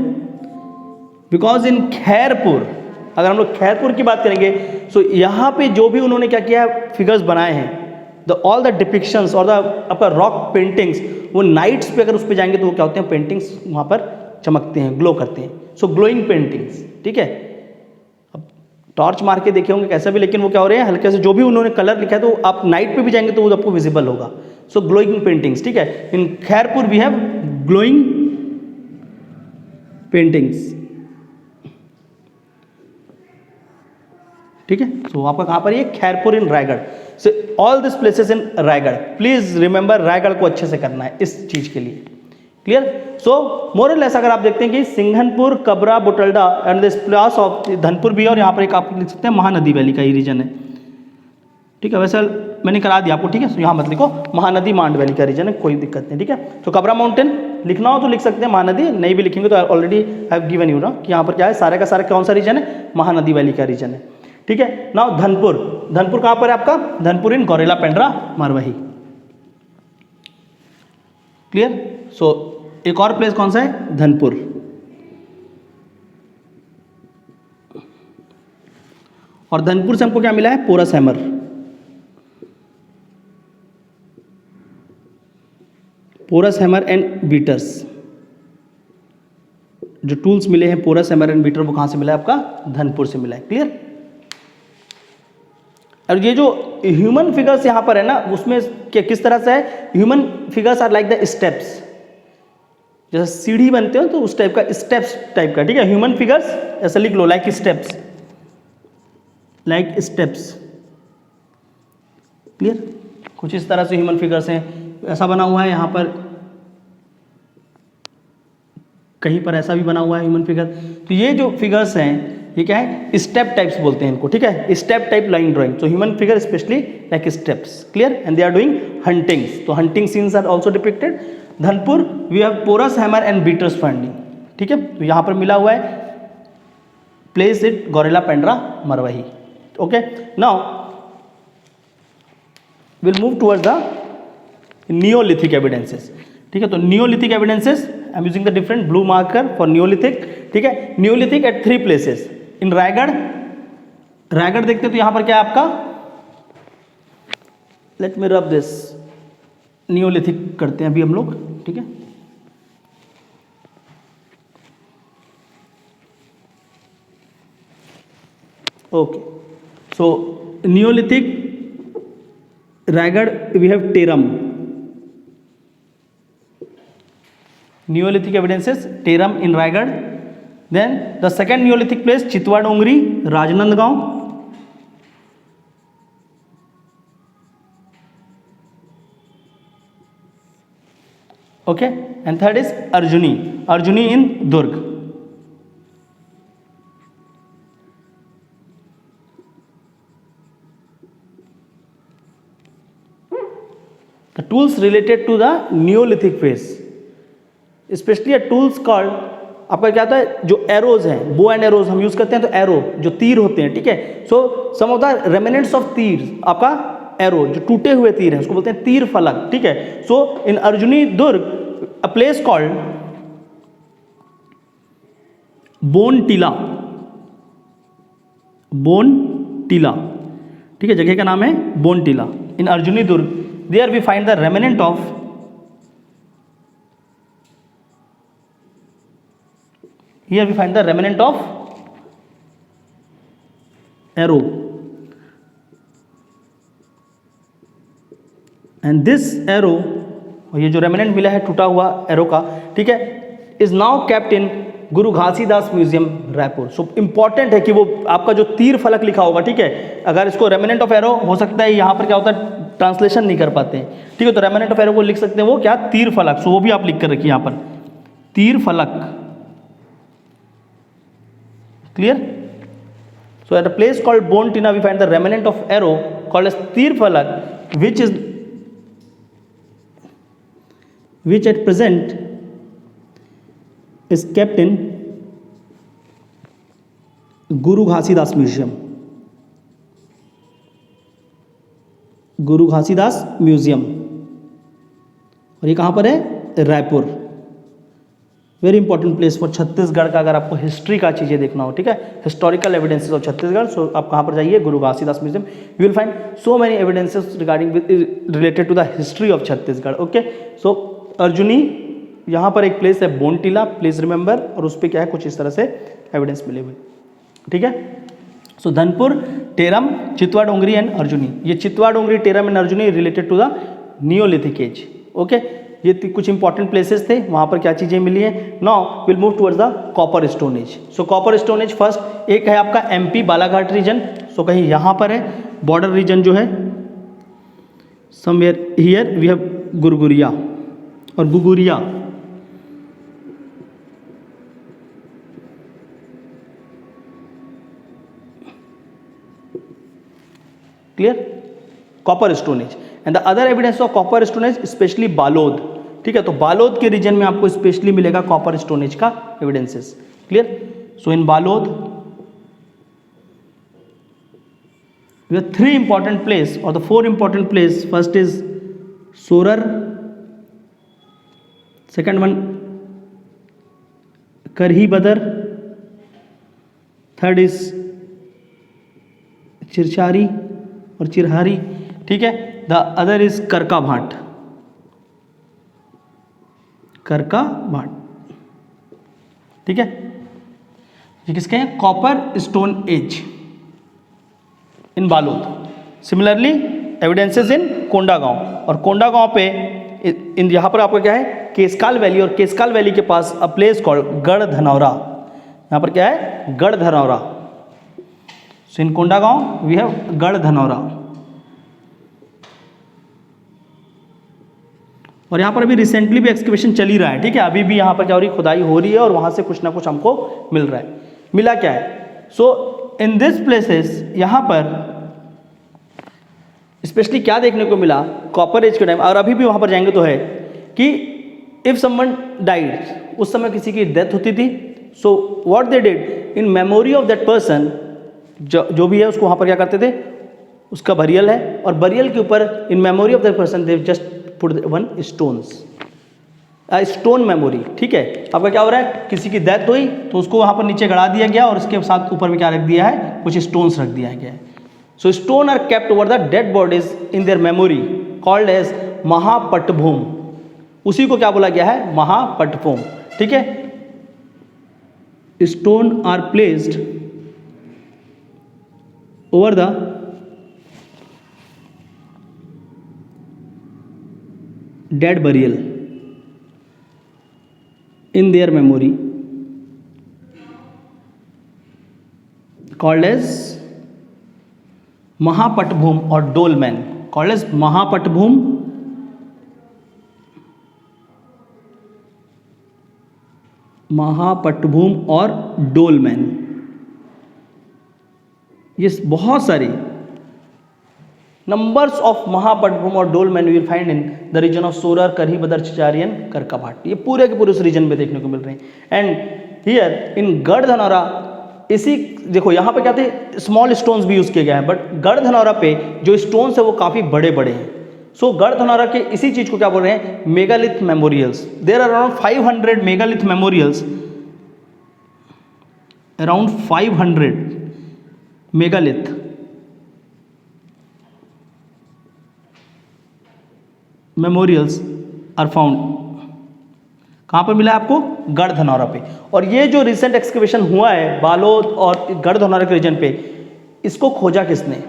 [SPEAKER 1] Because in Khairpur, अगर हम लोग खैरपुर की बात करेंगे, सो यहाँ पे जो भी उन्होंने क्या किया है, फिगर्स बनाए हैं, ऑल द डिपिक्शंस और द आपका रॉक पेंटिंग्स, वो नाइट्स पे अगर उस पे जाएंगे तो वो क्या होते हैं, पेंटिंग्स वहाँ पर चमकते हैं, ग्लो करते हैं। सो ग्लोइंग पेंटिंग्स, ठीक है। अब टॉर्च मार के देखे होंगे कैसा भी, लेकिन वो क्या हो रहे हैं, हल्के से जो भी उन्होंने कलर लिखा है, तो आप नाइट पे भी जाएंगे तो वो आपको विजिबल होगा। सो ग्लोइंग पेंटिंग्स, ठीक है। In Khairpur we have glowing paintings, ठीक है। सो आपका कहाँ पर ये? Khairpur in Raigarh. So all this places in Raigarh, please remember Raigarh को अच्छे से करना है इस चीज के लिए, क्लियर। सो मोर और लेस अगर आप देखते हैं कि Singhanpur, Kabra, Botalda and this place of Dhanpur भी है, और यहाँ पर एक आप लिख सकते हैं महानदी वैली का ये रीजन है, ठीक है। वैसे मैंने करा दिया आपको, ठीक है। सो यहाँ मत लिखो, महानदी मांड वैली का रीजन है, कोई दिक्कत नहीं, ठीक है। तो कबरा माउंटेन लिखना हो तो लिख सकते हैं, महानदी नहीं भी लिखेंगे तो already I have given you ना कि यहाँ पर क्या है, सारे का सारा कौन सा रीजन है? महानदी वैली का रीजन है, ठीक है। नाउ धनपुर, धनपुर कहाँ पर है आपका? Dhanpur in Gaurela Pendra Marwahi, clear. सो एक और प्लेस कौन सा है? धनपुर। और धनपुर से हमको क्या मिला है? Porous hammer, porous hammer and beaters. जो टूल्स मिले हैं पोरस हैमर एंड बीटर, वो कहां से मिला है? आपका धनपुर से मिला है, क्लियर। और ये जो ह्यूमन फिगर्स यहाँ पर है ना, उसमें किस तरह से है? Human figures are like the steps, जैसे सीढ़ी बनते हो तो उस टाइप का, स्टेप्स टाइप का, ठीक है। ह्यूमन फिगर्स ऐसा लिख लो, like steps, like steps, clear. कुछ इस तरह से ह्यूमन फिगर्स हैं, ऐसा बना हुआ है यहाँ पर, कहीं पर ऐसा भी बना हुआ है ह्यूमन फिगर। तो ये जो फिगर्स हैं ये क्या है? स्टेप टाइप्स बोलते हैं इनको, ठीक है। स्टेप टाइप लाइन ड्राइंग, तो human figure specially like steps, clear. And they are doing huntings, तो hunting scenes are also depicted. Dhanpur we have porous hammer and beaters finding, ठीक है। तो यहाँ पर मिला हुआ है place it Gaurela Pendra Marwahi, okay. Now will move towards the neolithic evidences, ठीक है। तो neolithic evidences, I am using the different blue marker for neolithic, ठीक है। Neolithic at 3 places in Raigarh. Raigarh देखते हैं तो यहां पर क्या है आपका? Let me rub this, Neolithic करते हैं अभी हम लोग, ठीक है। Okay, so neolithic Raigarh we have Teram, Neolithic evidences, Teram in Raigad. Then the second Neolithic place, Chitwa Dongri, Rajnandgaon. Okay, and third is Arjuni, Arjuni in Durg. tools related to the Neolithic phase, especially a tools called, आपका क्या होता है, जो arrows हैं, bow and arrows हम use करते हैं, तो एरो जो तीर होते हैं, ठीक है, सो सम ऑफ द रेमिनेंट्स ऑफ तीर, आपका एरो जो टूटे हुए तीर हैं उसको बोलते हैं तीर फलक, ठीक है। So in Arjuni Durg a place called Bontila, Bontila, ठीक है, जगह का नाम है Bontila in Arjuni Durg. There we find the remnant of, here we find the remnant of arrow, and this arrow, और ये जो रेमिनेंट मिला है टूटा हुआ एरो का, ठीक है, is now kept in Guru Ghasidas museum Raipur. So important है कि वो आपका जो तीर फलक लिखा होगा, ठीक है, अगर इसको रेमिनेंट ऑफ एरो, हो सकता है यहाँ पर क्या होता है ट्रांसलेशन नहीं कर पाते हैं, ठीक है, तो रेमिनेंट ऑफ एरो को लिख सकते हैं वो क्या, तीर फलक। सो वो भी आप लिख कर रखिए यहाँ पर, तीर फलक, clear? So at a place called Bontina we find the remnant of arrow called as Tir Falak, which at present is kept in Guru Ghasidas Museum, Guru Ghasidas museum, और ये कहाँ पर है, Raipur. Very important place for Chhattisgarh का, अगर आपको history का चीज़ें देखना हो, ठीक है, historical evidences of Chhattisgarh. So आप कहाँ पर जाइए, Guru Ghasidas museum, you will find so many evidences regarding related to the history of Chhattisgarh. Okay, so Arjuni यहाँ पर एक प्लेस है बोनटीला, प्लीज रिमेंबर, और उस पर क्या है, कुछ इस तरह से एविडेंस मिले हुए, ठीक है। सो धनपुर, टेरम, चितवा डोंगरी एंड अर्जुनी, ये Chitwa Dongri, Teram and Arjuni related to the neolithic age. Okay, ये कुछ इंपॉर्टेंट प्लेसेस थे, वहाँ पर क्या चीज़ें मिली हैं। Now will move towards the copper stone age. So copper stone as first एक है आपका एमपी बालाघाट रीजन, सो कहीं यहाँ पर है, बॉर्डर रीजन जो है, somewhere here we have Gurguria और Guguria, clear, copper stone age. And the other evidence of copper stone age specially Balod, ठीक है, तो बालोद के रीजन में आपको स्पेशली मिलेगा कॉपर स्टोन एज का evidences, clear. So in Balod we have 3 important place और the 4 important place, first is Sorar, second one Karhi Badar, third is Chirchari और चिरहारी, ठीक है, the other is Karka Bhat, Karka Bhat, ठीक है, ये किसके हैं, copper stone age in Balod. Similarly evidences in Kondagaon, और कोंडागांव पे इन यहाँ पर आपका क्या है, केसकाल वैली, और केसकाल वैली के पास अ प्लेस कॉल्ड गढ़ धनौरा, यहाँ पर क्या है, गढ़ धनौरा। सो इन कोंडागांव वी हैव गढ़ धनौरा, और यहाँ पर अभी रिसेंटली भी एक्सकवेशन चल ही रहा है, ठीक है, अभी भी यहाँ पर क्या हो रही है, खुदाई हो रही है, और वहाँ से कुछ ना कुछ हमको मिल रहा है। मिला क्या है, सो इन दिस प्लेसेस यहाँ पर स्पेशली क्या देखने को मिला कॉपर एज के टाइम, और अभी भी वहाँ पर जाएंगे तो है कि इफ समवन डाइड, उस समय किसी की डेथ होती थी, so what they did in memory of that person, जो भी है उसको वहाँ पर क्या करते थे, उसका बरियल है, और बरियल के ऊपर in memory of that person they just put one stones, stone memory, ठीक है। आपका क्या हो रहा है, किसी की डेथ हुई तो उसको वहाँ पर नीचे गड़ा दिया गया, और उसके साथ ऊपर में क्या रख दिया है, कुछ स्टोन्स रख दिया गया है। So stone are kept over the dead bodies in their memory called as महापटभूम, उसी को क्या बोला गया है, महापटभूम, ठीक है। Stone are placed over the dead burial in their memory called as Mahapatbhum or dolmen, called as Mahapatbhum और डोलमैन, ये बहुत सारी नंबर्स ऑफ महापटभूम और dolmen will find in the region of Sorar, Karhi, Badar, चिचारियन, करकाभाट। ये पूरे के पूरे उस रीजन में देखने को मिल रहे हैं। एंड हियर इन गढ़धनौरा, इसी देखो यहाँ पे क्या थे, स्मॉल स्टोन्स भी यूज किए गए हैं, बट गढ़धनौरा पे जो स्टोन्स है वो काफी बड़े बड़े हैं। सो गढ़धनौरा के इसी चीज को क्या बोल रहे हैं, megalith memorials. There are around 500 megalith memorials, around 500 megalith memorials are found. कहाँ पर मिला है आपको, गढ़धनौरा पे। और ये जो रिसेंट एक्सकवेशन हुआ है बालोद और गढ़धनौरा के रीजन पे, इसको खोजा किसने?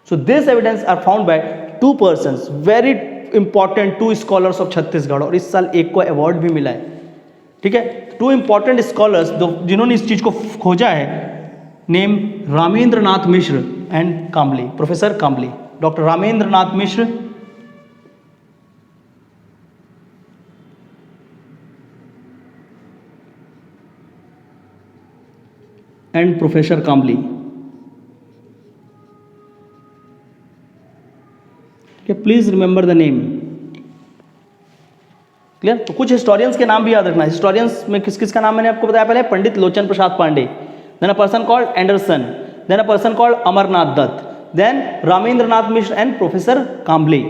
[SPEAKER 1] So this evidence are found by 2 persons, very important 2 scholars of Chhattisgarh, और इस साल एक को अवार्ड भी मिला है। ठीक है, 2 इंपॉर्टेंट स्कॉलर्स जिन्होंने इस चीज को खोजा है, name Ramendra Nath Mishra and Kambli, professor Kambli, doctor Ramendra Nath Mishra and professor Kambli. Please remember the name. Clear? तो कुछ हिस्टोरियंस के नाम भी याद रखना। हिस्टोरियंस में किस किस का नाम मैंने आपको बताया पहले, Pandit Lochan Prasad Pandey, then a person called Anderson, then a person called Amarnath Dutt, then Ramendra Nath Mishra and professor Kambli.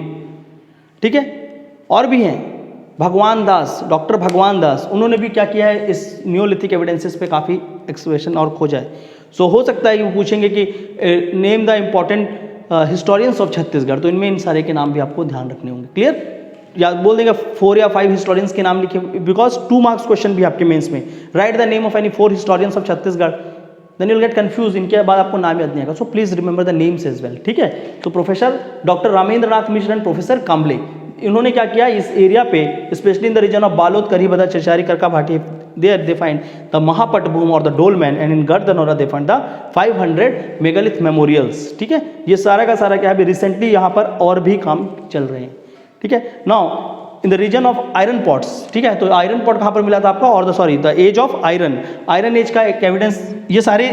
[SPEAKER 1] ठीक है, और भी हैं भगवान दास, डॉक्टर भगवान दास, उन्होंने भी क्या किया है, इस न्यूलिथिक एविडेंसेस पे काफ़ी एक्सप्रेशन और खोजा है। सो हो सकता है कि वो पूछेंगे कि name the important historians of Chhattisgarh, तो इनमें इन सारे के नाम भी आपको ध्यान रखने होंगे। क्लियर? या बोल देंगे 4 या 5 हिस्टोरियंस के नाम लिखे, बिकॉज 2 मार्क्स क्वेश्चन भी आपके मेंस में, write the name of any 4 historians of Chhattisgarh, then you will get confuse, इनके बाद आपको नाम याद नहीं आएगा। So please remember the names as well. ठीक है, तो professor doctor Ramendra Nath Mishra and professor Kamble, इन्होंने क्या किया, इस एरिया पे specially in the region of Balod, Kari, Badar, Chichari, Karka Bhati, there they find the महापटभूम और the dolmen, and in गढ़धनौरा they find the 500 megalith memorials. ठीक है, ये सारा का सारा क्या है, अभी रिसेंटली यहाँ पर और भी काम चल रहे हैं। ठीक है, now in the region of iron pots. ठीक है, तो आयरन पॉट कहाँ पर मिला था आपका, और the age of iron, iron age का एक एविडेंस ये सारे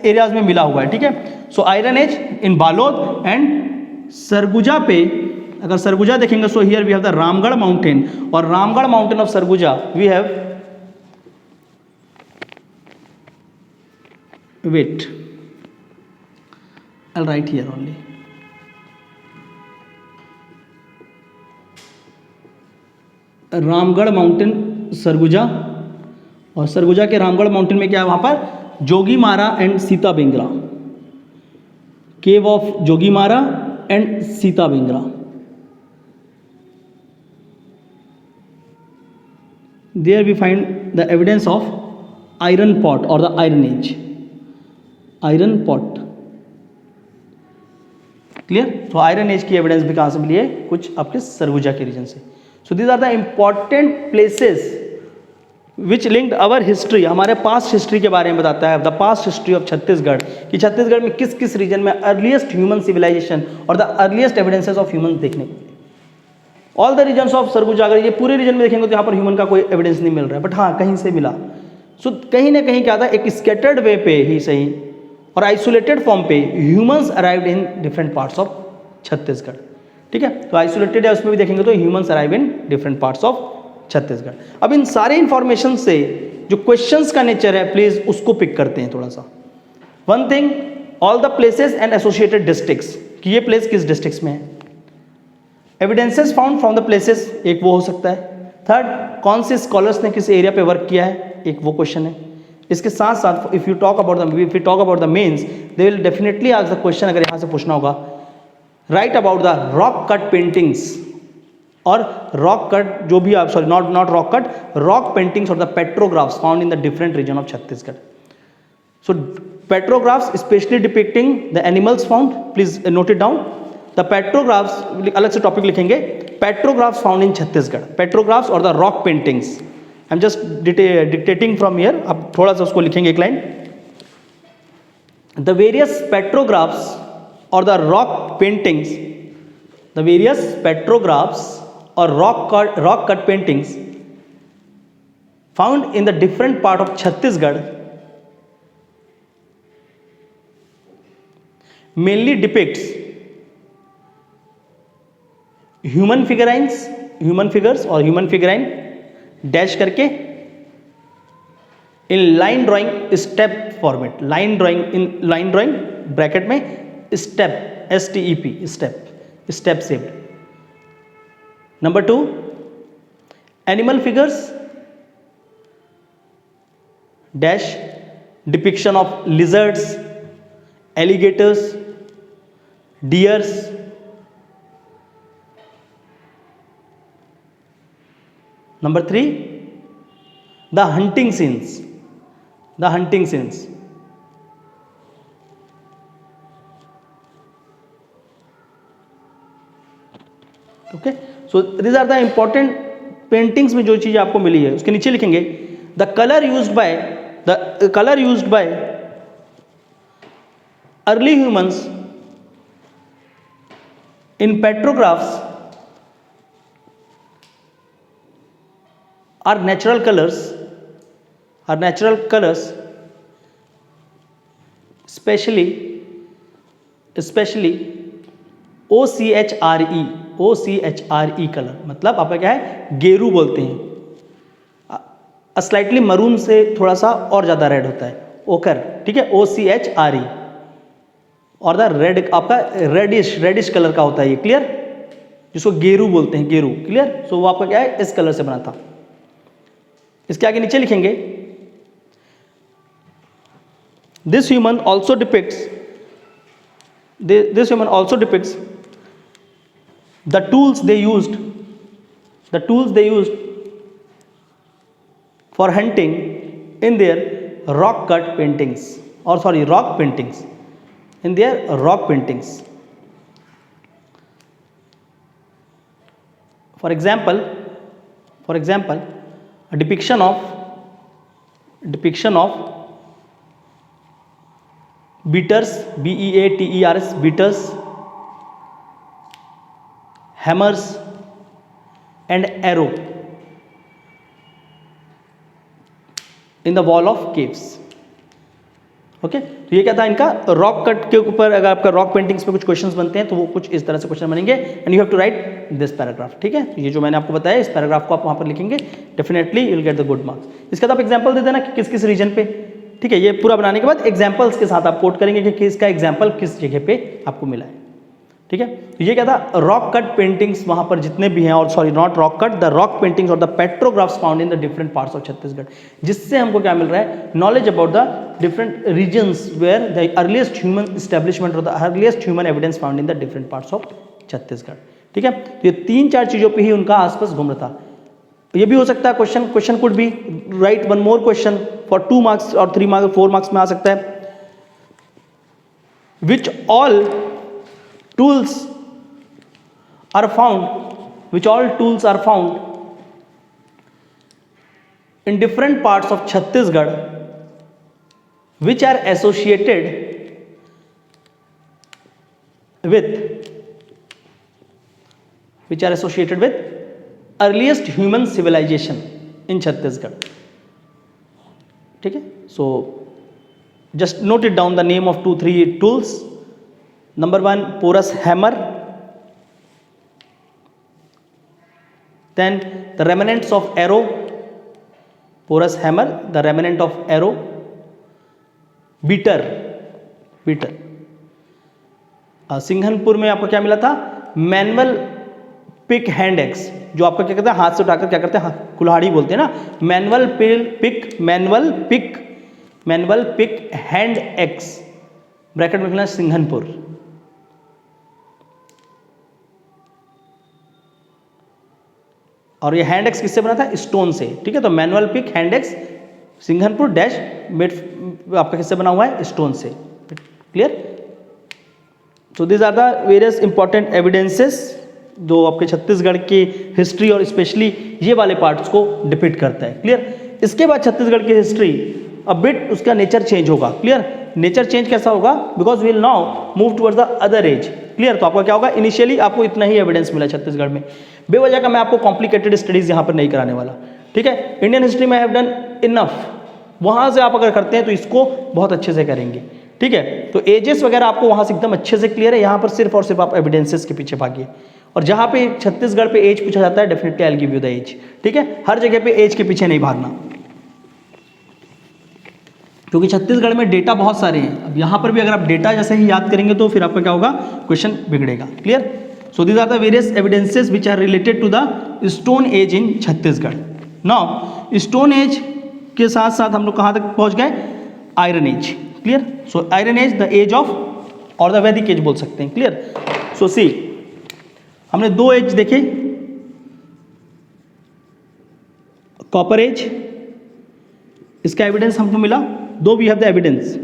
[SPEAKER 1] एरियाज में मिला हुआ है। ठीक है, so iron age in Balod and Surguja पे, अगर सरगुजा देखेंगे, so here we have the Ramgarh mountain, और Ramgarh mountain of Surguja we have, wait I will write here only, Ramgarh mountain Surguja, और सरगुजा के रामगढ़ माउंटेन में क्या है, वहां पर Jogimara and Sita Bengra, cave of Jogimara and Sita Bengra. There we find the evidence of iron pot or the iron age, iron pot. Clear? तो iron age की evidence भी कहाँ से मिली है, कुछ आपके सरगुजा के रीजन से। So these are the important places which linked our history, हमारे पास्ट हिस्ट्री के बारे में बताता है, the past history of Chhattisgarh, कि छत्तीसगढ़ में किस किस रीजन में अर्लीस्ट ह्यूमन सिविलाइजेशन और the earliest evidences of human देखने को। All the regions of Surguja, अगर ये पूरे रीजन में देखेंगे तो यहाँ पर ह्यूमन का कोई एविडेंस नहीं मिल रहा है, बट हाँ कहीं से मिला। सो कहीं ना कहीं क्या था, एक स्कैटर्ड वे पे ही सही और आइसोलेटेड फॉर्म पे humans arrived in different parts of Chhattisgarh. ठीक है, तो आइसोलेटेड है उसमें भी देखेंगे तो humans arrive in different parts of Chhattisgarh. अब इन सारे इंफॉर्मेशन से जो क्वेश्चंस का नेचर है, प्लीज उसको पिक करते हैं थोड़ा सा। One thing, all the places and associated districts, कि ये प्लेस किस डिस्ट्रिक्ट्स में है। Evidences found from the places, एक वो हो सकता है। थर्ड, कौन से स्कॉलर्स ने किस एरिया पे वर्क किया है, एक वो क्वेश्चन है। इसके साथ साथ if you talk about the mains, they will definitely ask the question, अगर यहाँ से पूछना होगा, write about the rock cut paintings, और रॉक कट जो भी आप, sorry not rock cut, rock paintings और the petrographs found in the different region of Chhattisgarh. So petrographs specially depicting the animals found, please note it down. The petrographs, अलग से topic लिखेंगे, पेट्रोग्राफ्स found in Chhattisgarh, पेट्रोग्राफ्स और the rock paintings. I am just dictating from here, अब थोड़ा सा उसको लिखेंगे एक लाइन। द वेरियस पेट्रोग्राफ्स और the rock paintings, the various petrographs और rock cut paintings found in the different part of Chhattisgarh mainly depicts human figurines, human figures और human figurine dash करके in line drawing step format, line drawing bracket में step STEP step shaped. Number 2 animal figures dash depiction of lizards, alligators, deers. Number 3 the hunting scenes, okay, so these are the important paintings में जो चीज आपको मिली है उसके नीचे लिखेंगे the colour used by early humans in petrographs are natural colors, especially OCHRE colour, मतलब आपका क्या है गेरू बोलते हैं, स्लाइटली मरून से थोड़ा सा और ज़्यादा रेड होता है ओकर, ठीक है, OCHRE। और द रेड आपका रेडिश कलर का होता है ये, क्लियर, जिसको गेरू बोलते हैं, गेरू, क्लियर। सो वो आपका क्या है इस कलर से बना था। इसके आगे नीचे लिखेंगे this human also depicts the tools they used for hunting in their rock paintings. For example a depiction of beaters, BEATERS, beaters, hammers and arrow in the wall of caves। Okay, तो ये क्या था इनका rock cut के ऊपर। अगर आपका rock paintings पे कुछ क्वेश्चंस बनते हैं तो वो कुछ इस तरह से क्वेश्चन बनेंगे and you have to write this paragraph, ठीक है। तो ये जो मैंने आपको बताया इस पैराग्राफ को आप वहां पर लिखेंगे, definitely you will get the good marks. इसका तो आप एग्जांपल दे देना कि किस किस रीजन पे, ठीक है। ये पूरा बनाने के बाद एग्जांपल्स के साथ आप कोट करेंगे कि किसका एग्जांपल किस जगह पे आपको मिला है, ठीक है। तो ये क्या था रॉक कट पेंटिंग्स वहां पर जितने भी हैं, और sorry not rock cut, the rock paintings और the petrographs found in the different parts of Chhattisgarh, जिससे हमको क्या मिल रहा है knowledge about the different regions where the earliest human establishment और the earliest human evidence found in the different parts of Chhattisgarh, ठीक है। तो ये 3-4 चीजों पे ही उनका आसपास घूम रहा था। ये भी हो सकता है question could be right one more question for 2 marks और 3 मार्क्स 4 मार्क्स में आ सकता है। विच all tools are found in different parts of Chhattisgarh which are associated with earliest human civilization in Chhattisgarh, ठीक है। So just note it down the name of 2-3 tools. Number 1 porous hammer, then the remnants of arrow, porous hammer, the remnant of arrow, beater, Singhanpur में आपको क्या मिला था manual pick hand x, जो आपका क्या कहते हैं हाथ से उठाकर क्या करते हैं कुल्हाड़ी बोलते हैं ना, manual pick hand axe bracket में लिखना सिंघनपुर। और ये हैंड एक्स किससे बना था स्टोन से, ठीक है। तो manual pick hand axe Singhanpur dash made आपका किससे बना हुआ है स्टोन से, clear. So these are the various important evidences जो आपके छत्तीसगढ़ की हिस्ट्री और स्पेशली ये वाले पार्ट्स को डिपिक्ट करता है, क्लियर। इसके बाद छत्तीसगढ़ की हिस्ट्री अ बिट उसका नेचर चेंज होगा, क्लियर। नेचर चेंज कैसा होगा because we will now move towards the other age, clear. तो आपका क्या होगा इनिशियली आपको इतना ही एविडेंस मिला छत्तीसगढ़ में, बेवजह का मैं आपको कॉम्प्लिकेटेड स्टडीज यहाँ पर नहीं कराने वाला, ठीक है। इंडियन हिस्ट्री में हैव डन इनफ, वहाँ से आप अगर करते हैं तो इसको बहुत अच्छे से करेंगे, ठीक है। तो एजेस वगैरह आपको वहाँ से एकदम अच्छे से क्लियर है, यहाँ पर सिर्फ और सिर्फ आप एविडेंसेस के पीछे भागिए, और जहाँ पे छत्तीसगढ़ पे एज पूछा जाता है definitely I will give you the age, ठीक है। हर जगह पे एज के पीछे नहीं भागना, क्योंकि छत्तीसगढ़ में डेटा बहुत सारे हैं। अब यहाँ पर भी अगर आप डेटा जैसे ही याद करेंगे तो फिर आपका क्या होगा, क्वेश्चन बिगड़ेगा। Clear? So these are the various evidences which are related to the stone age in Chhattisgarh. Now stone age के साथ साथ हम लोग कहाँ तक पहुँच गए, iron age. Clear? So iron age the age of, और द वैदिक एज बोल सकते हैं। क्लियर? सो सी, हमने दो एज देखे, कॉपर एज, इसका एविडेंस हमको मिला, though we have the evidence.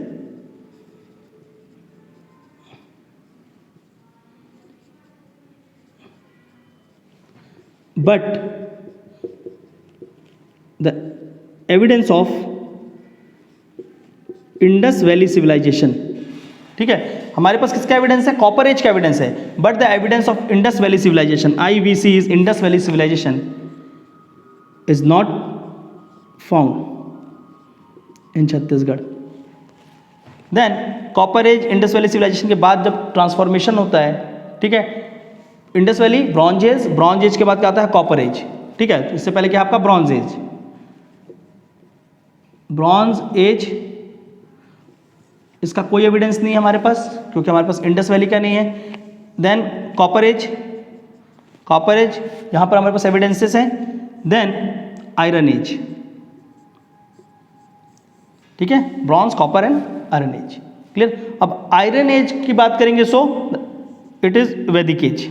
[SPEAKER 1] But the evidence of Indus valley civilisation, ठीक है, हमारे पास किसका एविडेंस है, कॉपर एज का एविडेंस है। But the evidence of Indus valley civilisation, IVC is Indus valley civilisation, is not found in Chhattisgarh. Then copper age Indus valley civilisation के बाद जब ट्रांसफॉर्मेशन होता है, ठीक है, Indus Valley bronze age, bronze age के बाद क्या आता है, कॉपर एज। ठीक है, तो इससे पहले क्या आपका ब्रॉन्ज एज, ब्रॉन्ज एज, इसका कोई एविडेंस नहीं है हमारे पास क्योंकि हमारे पास इंडस वैली का नहीं है। Then copper age, copper age यहाँ पर हमारे पास एविडेंसेस हैं। देन आयरन एज, ठीक है, bronze, copper and iron age. Clear? अब आयरन एज की बात करेंगे, so it is Vedic age.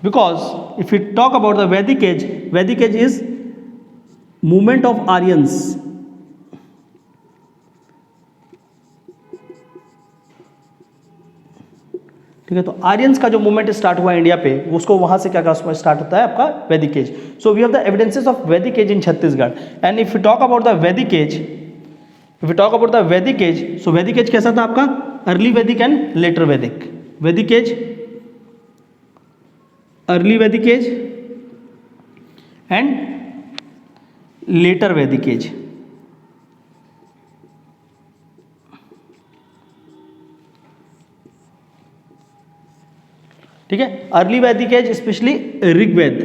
[SPEAKER 1] Because if we talk about the Vedic age is movement of Aryans, ठीक है, तो आर्यंस का जो मूवमेंट स्टार्ट हुआ इंडिया पे, उसको वहां से क्या स्टार्ट होता है आपका Vedic age. So we have the evidences of Vedic age in Chhattisgarh. And if you talk about the वैदिक एज, सो वैदिक एज कैसा था आपका, अर्ली वैदिक and later Vedic. Vedic age, early Vedic age and later Vedic age. ठीक है, early Vedic age specially Rigveda.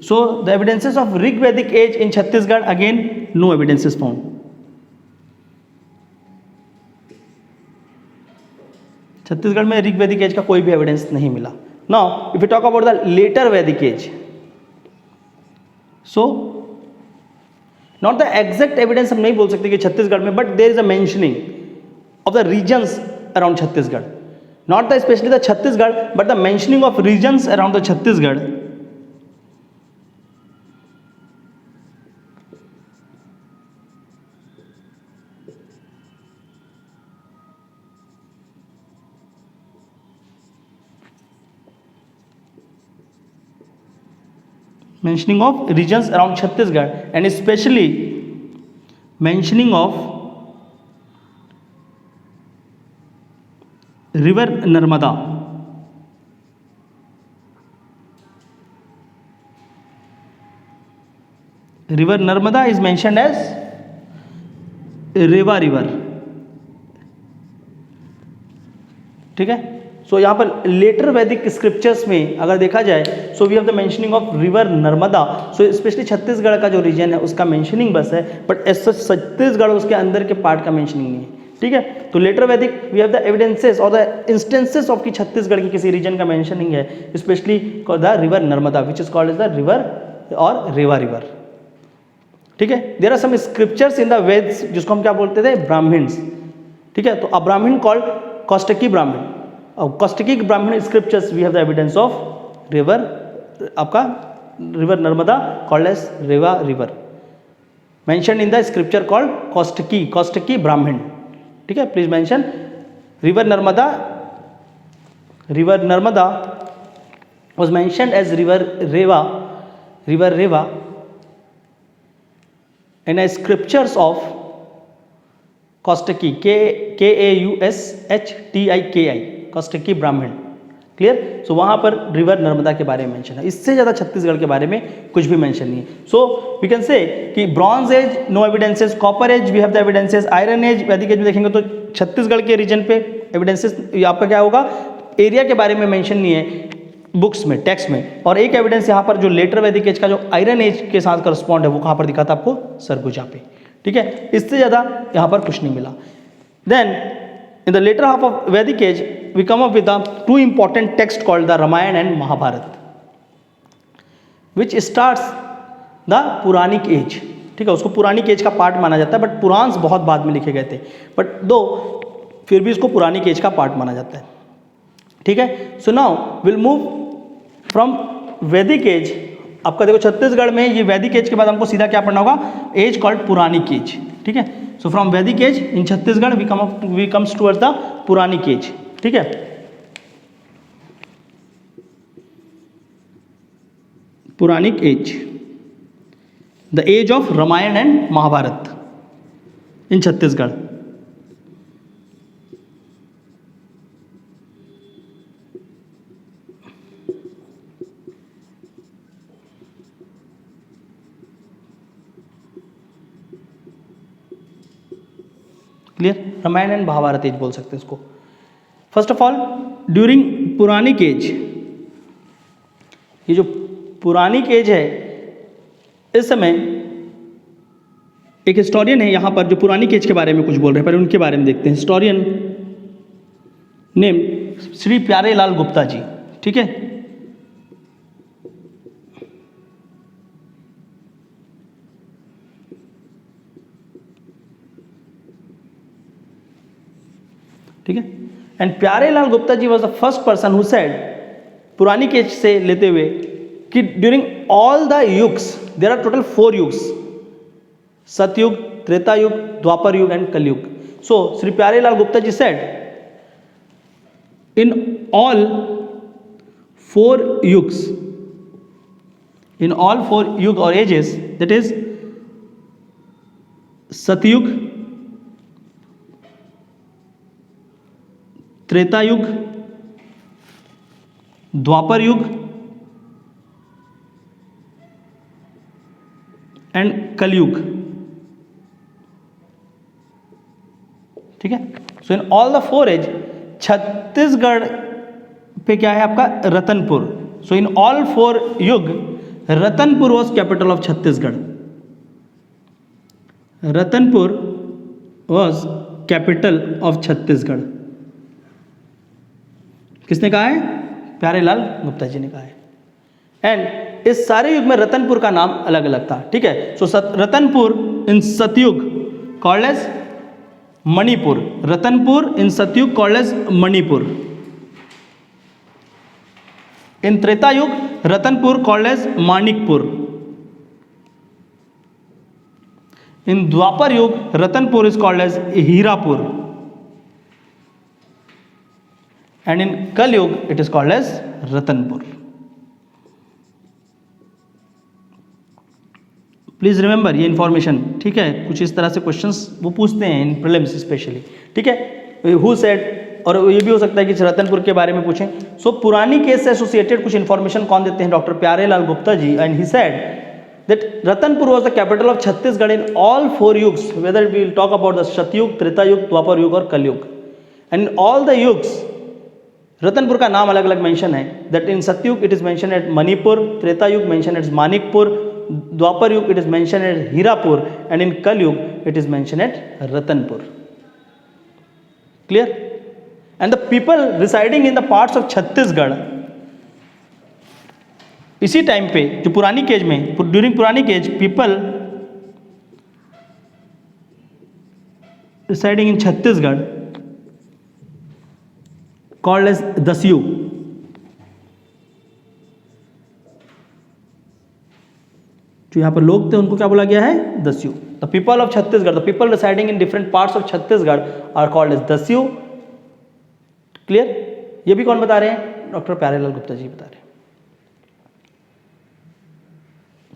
[SPEAKER 1] So the evidences of Rigvedic age in Chhattisgarh, again no evidences found. Chhattisgarh में Rigvedic age का कोई भी एविडेंस नहीं मिला। Now if you talk about the later Vedic age, so not the exact evidence हम नहीं बोल सकते कि छत्तीसगढ़ में, but there is a mentioning of the regions around Chhattisgarh, not the specially the Chhattisgarh, but the mentioning of regions around the Chhattisgarh. Mentioning of regions around Chhattisgarh and especially mentioning of river Narmada. River Narmada is mentioned as Rewa river. ठीक है, सो यहाँ पर letter वैदिक scriptures में अगर देखा जाए, so we have the mentioning of river Narmada. So specially Chhattisgarh का जो रीजन है उसका मेंशनिंग बस है, बट ऐसा छत्तीसगढ़ उसके अंदर के पार्ट का मेंशनिंग नहीं है। ठीक है, तो later Vedic we have the evidences और द इंस्टेंसेस ऑफ कि छत्तीसगढ़ की किसी रीजन का मेंशनिंग है, specially the river Narmada which is called as the river और रेवा रिवर। ठीक है, there are some scriptures in the Vedas जिसको हम क्या बोलते थे, ब्राह्मण्स। ठीक है, तो अ ब्राह्मण called Kaushitaki Brahmana, Kaushitaki Brahmana scriptures we have the evidence of river, आपका river Narmada called as Reva river, mention in the scripture called Kaushitaki Brahmana. ठीक है, please mention river Narmada was mentioned as river Reva in a scriptures of Kaushitaki, Kaushti, Kaushitaki Brahmana. Clear. सो वहाँ पर river Narmada के बारे में mention है, इससे ज़्यादा छत्तीसगढ़ के बारे में कुछ भी मेंशन नहीं है। सो वी कैन से कि bronze age no evidences, copper age we have the evidences, iron age Vedic age में देखेंगे तो छत्तीसगढ़ के रीजन पे एविडेंसेस आपका क्या होगा, एरिया के बारे में मेंशन नहीं है बुक्स में, टेक्स्ट में। और एक एविडेंस यहाँ पर जो लेटर वैदिक एज का जो आयरन एज के साथ करस्पॉन्ड है वो कहाँ पर दिखा था आपको, सरगुजा पे, ठीक है। इससे ज़्यादा यहाँ पर कुछ नहीं मिला। Then in the later half of Vedic age we come up with the two important texts called the Ramayana and Mahabharata, which starts the Puranic age, ठीक है। उसको पुरानिक एज का पार्ट माना जाता है, बट पुराण बहुत बाद में लिखे गए थे, बट दो फिर भी इसको पुरानिक एज का पार्ट माना जाता है, ठीक है। So now will move from Vedic as. आपका देखो छत्तीसगढ़ में ये वैदिक एज के बाद हमको सीधा क्या पढ़ना होगा, एज कॉल्ड पुरानिक एज, ठीक है। So from Vedic age in Chhattisgarh we comes towards the Puranic age, ठीक है। Puranic age, the age of Ramayana and Mahabharata in Chhattisgarh. Clear, Ramayana and Mahabharata age बोल सकते हैं इसको। First of all during Puranic age, ये जो पुरानिक एज है इस समय एक हिस्टोरियन है यहाँ पर जो पुरानिक एज के बारे में कुछ बोल रहे हैं, पहले उनके बारे में देखते हैं। हिस्टोरियन नेम श्री प्यारे लाल गुप्ता जी, ठीक है। ठीक है, and Pyare Lal Gupta ji was the first person who said, पुरानी केज से लेते हुए, कि during all the yugs, there are total 4 yugs, Satyuga, Treta yuga, Dwapar युग एंड कलयुग। So Shri Pyare Lal Gupta ji said, in all 4 yugs, in all 4 युग or ages, that is सतयुग, त्रेता युग, द्वापर युग एंड कलयुग, ठीक है। So in all the 4 age, Chhattisgarh पे क्या है आपका, रतनपुर। सो इन ऑल 4 युग Ratanpur was capital of Chhattisgarh. Ratanpur was capital of Chhattisgarh. किसने कहा है, प्यारे लाल गुप्ता जी ने कहा है। एंड इस सारे युग में रतनपुर का नाम अलग अलग था, ठीक है। सो Ratanpur in Satyuga called as Manipur, Ratanpur in Satyuga called as Manipur. In Treta yuga Ratanpur called as Manikpur. In Dwapar yuga Ratanpur is called as Hirapur. And in Kalyuga it is called as Ratanpur. Please remember ये इंफॉर्मेशन, ठीक है। कुछ इस तरह से क्वेश्चंस वो पूछते हैं इन प्रीलिम्स स्पेशली, ठीक है। हु सेड, और ये भी हो सकता है कि रतनपुर के बारे में पूछें। सो पुरानी केस से एसोसिएटेड कुछ इन्फॉर्मेशन कौन देते हैं, doctor Pyare Lal Gupta ji. And he said that Ratanpur was the capital of Chhattisgarh in all 4 yugs, whether we will talk about the Satyuga, Treta yuga, Dwapar yuga और Kalyuga. And in all the yugs Ratanpur का नाम अलग अलग मेंशन है। That in Satyuga it is mention at Manipur, Treta yuga mention eight Manikpur, द्वापर युग it is mentioned at Hirapur, and in Kalyug it is mentioned at Ratanpur. Clear? And the people residing in the parts of Chhattisgarh, इसी time पे जो पुरानी केज में, during पुरानी केज, people residing in Chhattisgarh called as Dasyu. जो यहाँ पर लोग थे उनको क्या बोला गया है, Dasyu. The people of Chhattisgarh, the people residing in different parts of Chhattisgarh are called as Dasyu. Clear? ये भी कौन बता रहे हैं, डॉक्टर प्यारेलाल गुप्ता जी बता रहे हैं।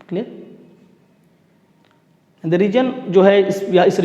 [SPEAKER 1] क्लियर? एंड द रीजन जो है इस